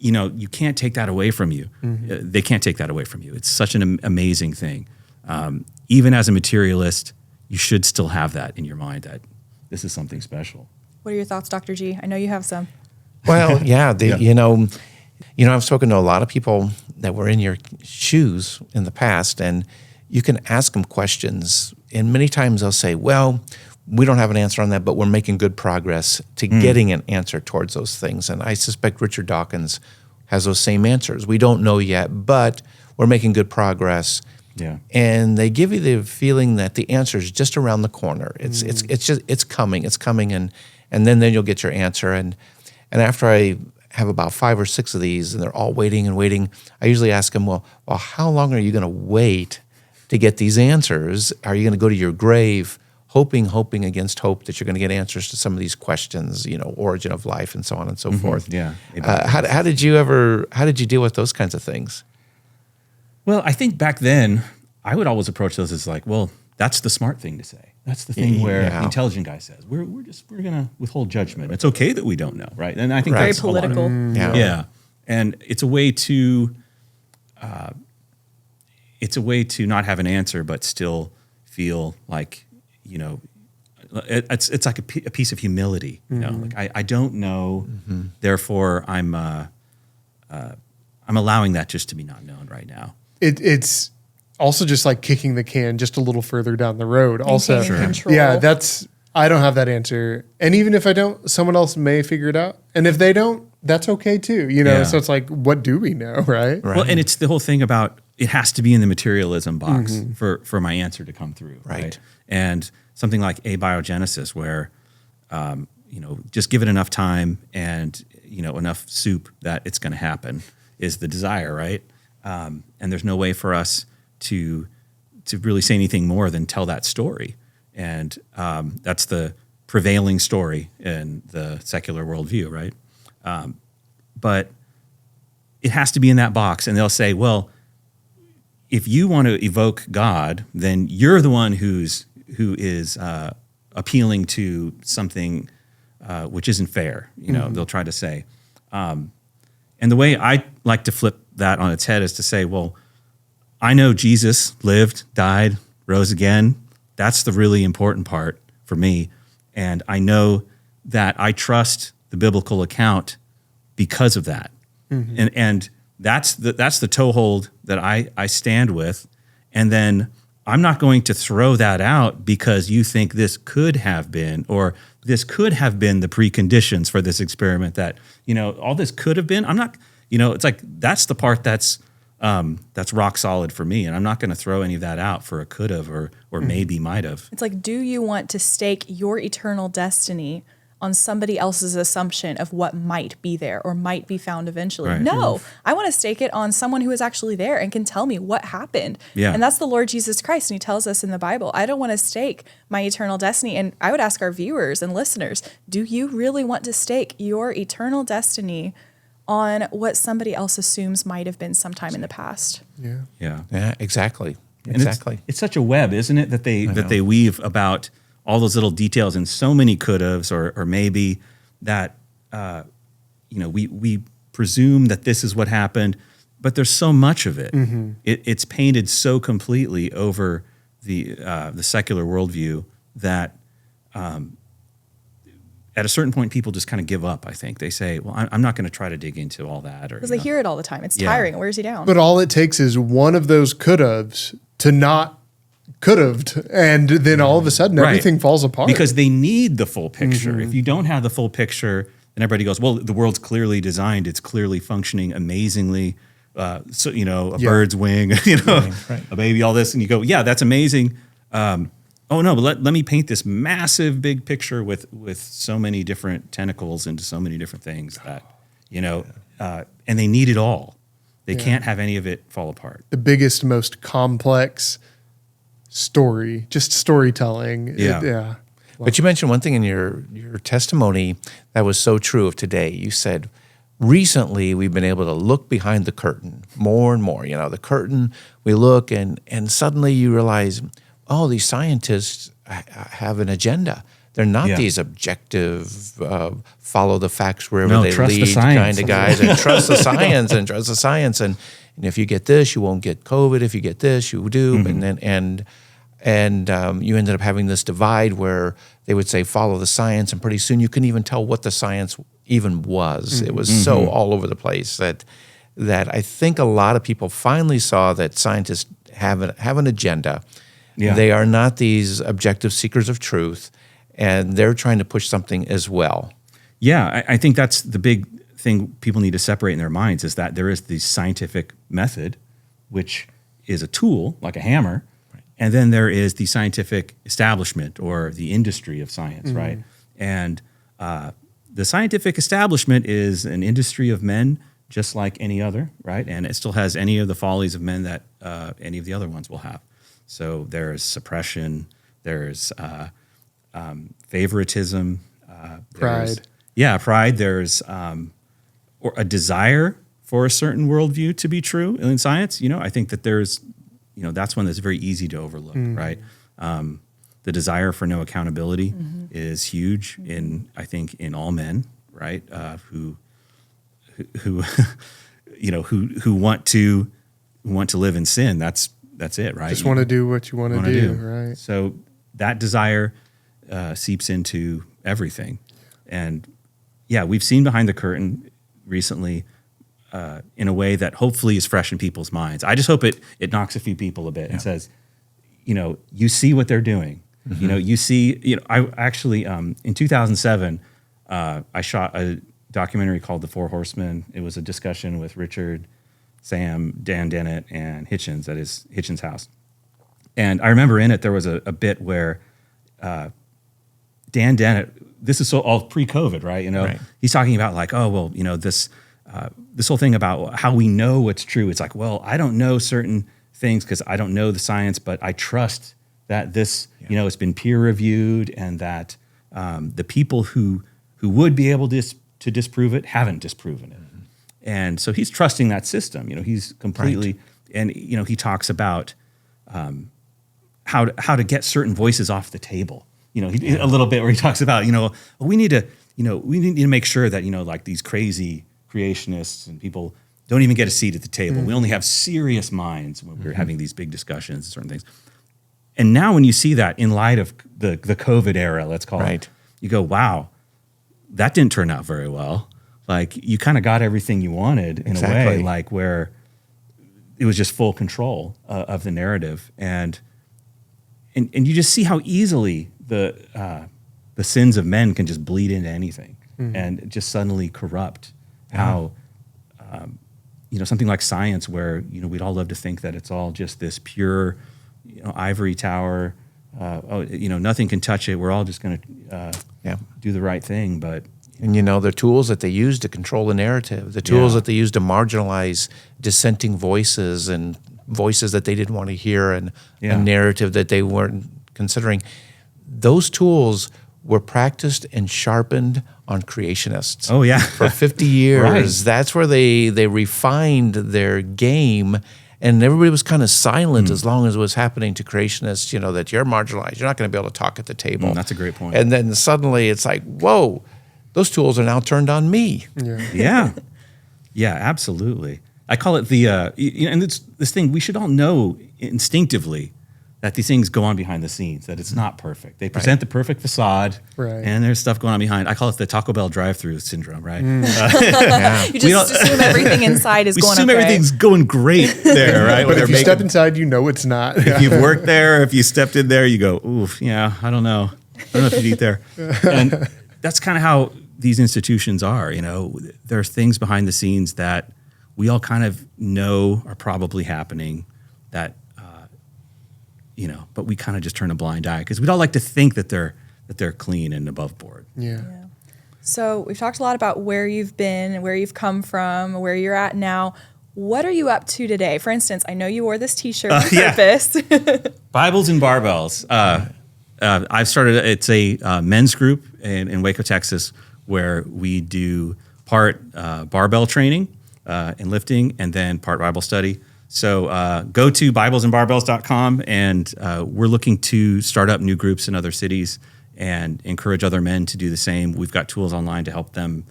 you can't take that away from you. They can't take that away from you. It's such an amazing thing. Even as a materialist, you should still have that in your mind that this is something special. What are your thoughts, Dr. G? I know you have some. Well, yeah, I've spoken to a lot of people that were in your shoes in the past, and you can ask them questions, and many times they'll say, well, we don't have an answer on that, but we're making good progress to getting an answer towards those things. And I suspect Richard Dawkins has those same answers. We don't know yet, but we're making good progress. Yeah. And they give you the feeling that the answer is just around the corner. It's coming, and then you'll get your answer. And after I have about 5 or 6 of these, and they're all waiting and waiting, I usually ask them, well, how long are you going to wait to get these answers? Are you going to go to your grave hoping against hope that you're going to get answers to some of these questions, origin of life and so on and so forth? Yeah. How did you deal with those kinds of things? Well, I think back then I would always approach those as like, well, that's the smart thing to say. That's the thing where the intelligent guy says, we're going to withhold judgment. It's okay that we don't know, right? And I think Very that's political. Yeah. And it's a way to not have an answer, but still feel like, it's like a piece of humility. Like I don't know, therefore I'm allowing that just to be not known right now. It's also just like kicking the can just a little further down the road. Also, Control. yeah, I don't have that answer. And even if I don't, someone else may figure it out. And if they don't, that's okay too. Yeah. So it's like, what do we know, right? Well, and it's the whole thing about it has to be in the materialism box for my answer to come through. Right. And something like abiogenesis where, just give it enough time and, enough soup that it's going to happen is the desire. Right. And there's no way for us to really say anything more than tell that story. And that's the prevailing story in the secular worldview, right? But it has to be in that box. And they'll say, well, if you want to evoke God, then you're the one who is appealing to something which isn't fair. They'll try to say. And the way I like to flip that on its head is to say, well, I know Jesus lived, died, rose again. That's the really important part for me. And I know that I trust the biblical account because of that. And that's the toehold that I stand with. And then I'm not going to throw that out because you think this could have been, or this could have been the preconditions for this experiment that, all this could have been. I'm not, it's like, that's the part that's rock solid for me. And I'm not going to throw any of that out for a could have or maybe might have. It's like, do you want to stake your eternal destiny on somebody else's assumption of what might be there or might be found eventually? Right. No, I want to stake it on someone who is actually there and can tell me what happened. Yeah. And that's the Lord Jesus Christ. And he tells us in the Bible, I don't want to stake my eternal destiny. And I would ask our viewers and listeners, do you really want to stake your eternal destiny on what somebody else assumes might have been sometime in the past? Yeah, exactly. And it's such a web, isn't it, that they weave about all those little details and so many could-haves or maybe that, we presume that this is what happened, but there's so much of it. It's painted so completely over the secular worldview that at a certain point, people just kind of give up, I think. They say, well, I'm not going to try to dig into all that. Because they hear it all the time. It's tiring. It wears you down. But all it takes is one of those could-haves to not could-have, and then all of a sudden everything falls apart. Because they need the full picture. If you don't have the full picture, then everybody goes, well, the world's clearly designed. It's clearly functioning amazingly. A bird's wing, a baby, all this. And you go, yeah, that's amazing. Oh no, but let me paint this massive big picture with so many different tentacles into so many different things that, and they need it all. They can't have any of it fall apart. The biggest, most complex story, just storytelling. Yeah. But you mentioned one thing in your testimony that was so true of today. You said, recently we've been able to look behind the curtain more and more. The curtain, we look and suddenly you realize, oh, these scientists have an agenda. They're not these objective, follow the facts wherever they lead kind of guys, and trust the science and trust the science. And if you get this, you won't get COVID. If you get this, you do. And you ended up having this divide where they would say, follow the science. And pretty soon you couldn't even tell what the science even was. It was so all over the place that I think a lot of people finally saw that scientists have an agenda. Yeah. They are not these objective seekers of truth, and they're trying to push something as well. Yeah, I think that's the big thing people need to separate in their minds is that there is the scientific method, which is a tool, like a hammer, and then there is the scientific establishment or the industry of science, right? And the scientific establishment is an industry of men just like any other, right? And it still has any of the follies of men that any of the other ones will have. So there's suppression, there's favoritism, pride. Pride. There's or a desire for a certain worldview to be true in science. I think that there's, that's one that's very easy to overlook, right? The desire for no accountability is huge in all men, right? Who who who want to live in sin. That's it, right? Just want to do what you want to do, right? So that desire seeps into everything. And yeah, we've seen behind the curtain recently in a way that hopefully is fresh in people's minds. I just hope it knocks a few people a bit and says, you see what they're doing. You see, I actually, in 2007, I shot a documentary called The Four Horsemen. It was a discussion with Richard, Sam, Dan Dennett, and Hitchens at his Hitchens house. And I remember in it, there was a bit where Dan Dennett, this is all pre-COVID, right? Right. He's talking about like, this whole thing about how we know what's true. It's like, well, I don't know certain things because I don't know the science, but I trust that this, it's been peer reviewed and that the people who would be able to disprove it haven't disproven it. Mm-hmm. And so he's trusting that system. He's completely, and he talks about how to get certain voices off the table. A little bit where he talks about, we need to make sure that like these crazy creationists and people don't even get a seat at the table. We only have serious minds when we're having these big discussions and certain things. And now when you see that in light of the COVID era, let's call it, you go, wow, that didn't turn out very well. Like you kind of got everything you wanted in a way, like where it was just full control of the narrative. And you just see how easily the sins of men can just bleed into anything and just suddenly corrupt how, something like science where, we'd all love to think that it's all just this pure, ivory tower. Nothing can touch it. We're all just going to do the right thing. But the tools that they use to control the narrative, the tools that they use to marginalize dissenting voices and voices that they didn't want to hear and a narrative that they weren't considering. Those tools were practiced and sharpened on creationists. Oh, yeah. For 50 years. That's where they refined their game. And everybody was kind of silent as long as it was happening to creationists, that you're marginalized. You're not going to be able to talk at the table. That's a great point. And then suddenly it's like, whoa, those tools are now turned on me. Yeah, absolutely. I call it and it's this thing, we should all know instinctively that these things go on behind the scenes, that it's not perfect. They present the perfect facade, and there's stuff going on behind. I call it the Taco Bell drive-through syndrome, right? You just assume everything inside is going okay. We assume everything's going great there, right? But if you step inside, it's not. If you've worked there, if you stepped in there, you go, oof, I don't know. I don't know if you'd eat there. And that's kind of how these institutions are, There are things behind the scenes that we all kind of know are probably happening that, but we kind of just turn a blind eye because we'd all like to think that they're clean and above board. Yeah. So we've talked a lot about where you've been, where you've come from, where you're at now. What are you up to today? For instance, I know you wore this T-shirt on purpose. Bibles and Barbells. I've started, it's a men's group in Waco, Texas, where we do part barbell training and lifting and then part Bible study. So go to biblesandbarbells.com, and we're looking to start up new groups in other cities and encourage other men to do the same. We've got tools online to help them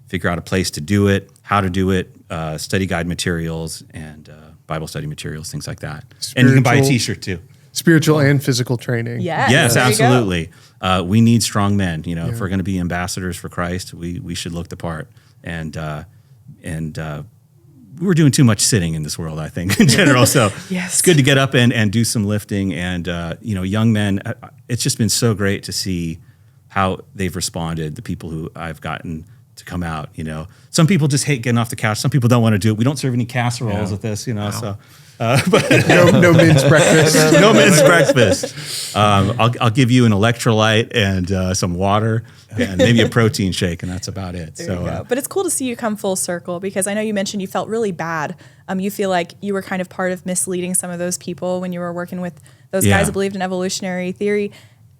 figure out a place to do it, how to do it, study guide materials, and Bible study materials, things like that. And you can buy a T-shirt too. Spiritual and physical training. Yes, absolutely. We need strong men. If we're going to be ambassadors for Christ, we should look the part. And we're doing too much sitting in this world, I think, in general. So it's good to get up and do some lifting. And, young men, it's just been so great to see how they've responded, the people who I've gotten to come out, Some people just hate getting off the couch. Some people don't want to do it. We don't serve any casseroles with this, so... but no men's breakfast. No men's breakfast. I'll give you an electrolyte and some water and maybe a protein shake, and that's about it. But it's cool to see you come full circle because I know you mentioned you felt really bad. You feel like you were kind of part of misleading some of those people when you were working with those guys who believed in evolutionary theory.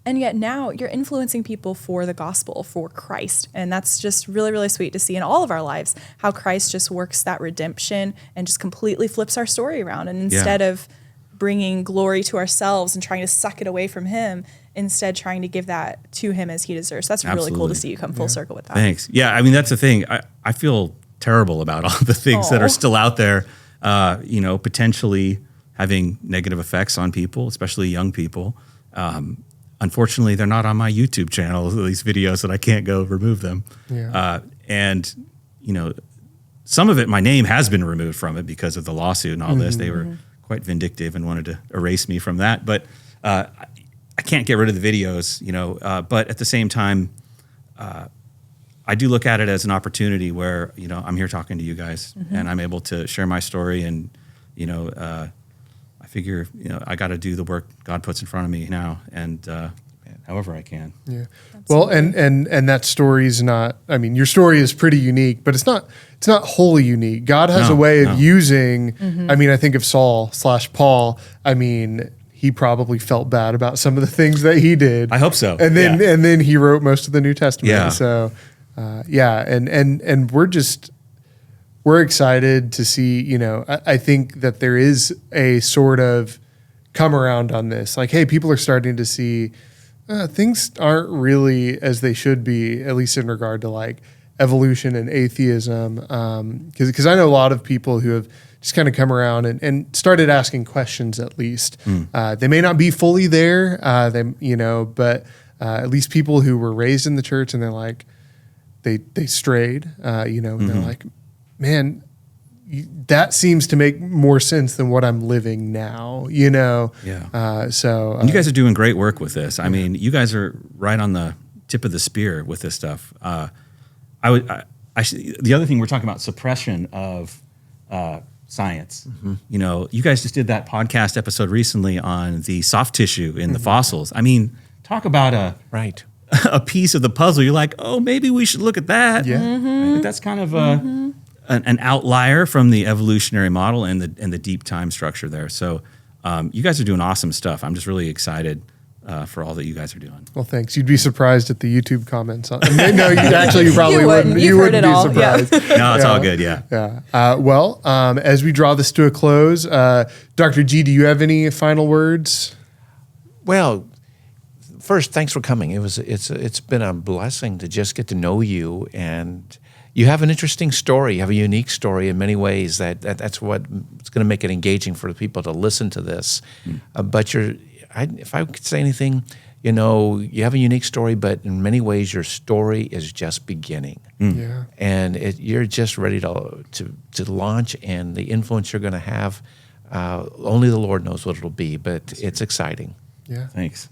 And yet now you're influencing people for the gospel, for Christ. And that's just really, really sweet to see in all of our lives, how Christ just works that redemption and just completely flips our story around. And instead of bringing glory to ourselves and trying to suck it away from him, instead trying to give that to him as he deserves. So that's really cool to see you come full circle with that. Thanks. Yeah, I mean, that's the thing. I feel terrible about all the things that Aw. are still out there, potentially having negative effects on people, especially young people. Unfortunately, they're not on my YouTube channel, these videos, that I can't go remove them. Yeah. And, some of it, my name has been removed from it because of the lawsuit and all this. They were quite vindictive and wanted to erase me from that. But I can't get rid of the videos, but at the same time, I do look at it as an opportunity where, I'm here talking to you guys and I'm able to share my story. And, I figure, I got to do the work God puts in front of me now. And however I can. Yeah. Well, and that story's not, I mean, your story is pretty unique, but it's not wholly unique. God has a way of using, I mean, I think of Saul/Paul, I mean, he probably felt bad about some of the things that he did. I hope so. And then he wrote most of the New Testament. Yeah. So, and we're excited to see, I think that there is a sort of come around on this. Like, hey, people are starting to see things aren't really as they should be, at least in regard to like evolution and atheism. Because I know a lot of people who have just kind of come around and started asking questions at least. They may not be fully there, but at least people who were raised in the church and they're like, they strayed, and they're like, man, that seems to make more sense than what I'm living now, Yeah. So And you guys are doing great work with this. I mean, you guys are right on the tip of the spear with this stuff. The other thing we're talking about, suppression of science. You guys just did that podcast episode recently on the soft tissue in the fossils. I mean, talk about a piece of the puzzle. You're like, oh, maybe we should look at that. Yeah. But that's kind of an outlier from the evolutionary model and the deep time structure there. So you guys are doing awesome stuff. I'm just really excited for all that you guys are doing. Well, thanks. You'd be surprised at the YouTube comments. No, you probably wouldn't. You've You heard wouldn't it be all. surprised. Yeah. No, it's all good. Yeah. Yeah. As we draw this to a close, Dr. G, do you have any final words? Well, first, thanks for coming. It's been a blessing to just get to know you, and you have an interesting story. You have a unique story in many ways. That's what's going to make it engaging for the people to listen to this. But if I could say anything, you have a unique story, but in many ways your story is just beginning. Yeah. And you're just ready to launch, and the influence you're going to have, only the Lord knows what it'll be, but it's exciting. Yeah. Thanks.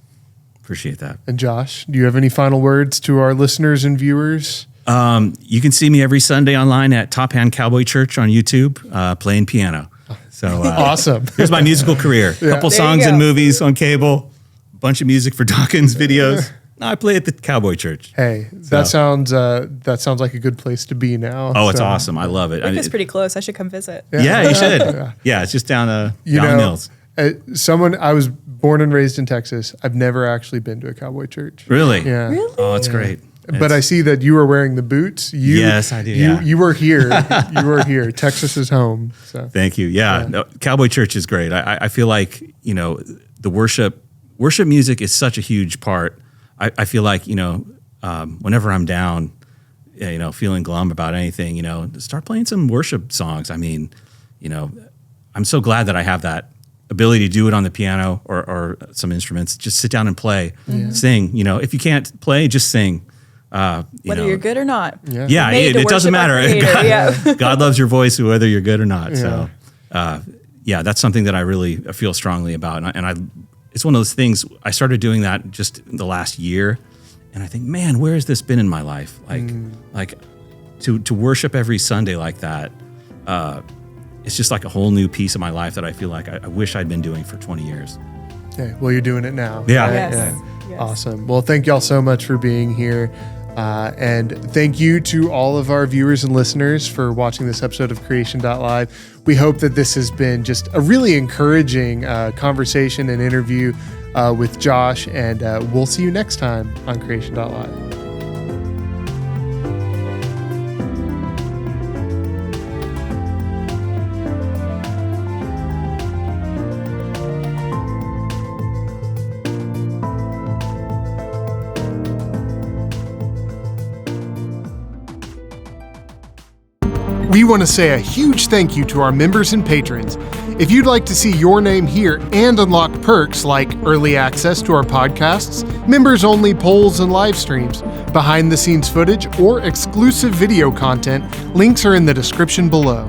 Appreciate that. And Josh, do you have any final words to our listeners and viewers? You can see me every Sunday online at Top Hand Cowboy Church on YouTube, playing piano. So Awesome. Here's my musical career. A couple There you songs go. and movies on cable, a bunch of music for Dawkins videos. I play at the Cowboy Church. Hey, that sounds like a good place to be now. Oh, it's So, awesome. I love it. I think it's pretty close. I should come visit. Yeah, you should. Yeah, it's just down the Mills. I was born and raised in Texas. I've never actually been to a cowboy church. Really? Yeah. Really? Oh, it's great. But I see that you are wearing the boots. Yes, I do, yeah. You were here. You were here. Texas is home. So Thank you. Yeah. No, Cowboy Church is great. I feel like, the worship music is such a huge part. I feel like, whenever I'm down, feeling glum about anything, start playing some worship songs. I mean, I'm so glad that I have that ability to do it on the piano or some instruments. Just sit down and play, sing. If you can't play, just sing. Whether you're good or not. Yeah, Made to it doesn't worship our matter. Creator, God loves your voice, whether you're good or not. Yeah. So, that's something that I really feel strongly about. It's one of those things, I started doing that just in the last year. And I think, man, where has this been in my life? Like to worship every Sunday like that, it's just like a whole new piece of my life that I feel like I wish I'd been doing for 20 years. Okay, well, you're doing it now. Yeah. Right? Yes. Yeah. Yes. Awesome. Well, thank y'all so much for being here. And thank you to all of our viewers and listeners for watching this episode of Creation.Live. We hope that this has been just a really encouraging conversation and interview with Josh, and we'll see you next time on Creation.Live. We want to say a huge thank you to our members and patrons. If you'd like to see your name here and unlock perks like early access to our podcasts, members-only polls and live streams, behind-the-scenes footage, or exclusive video content, links are in the description below.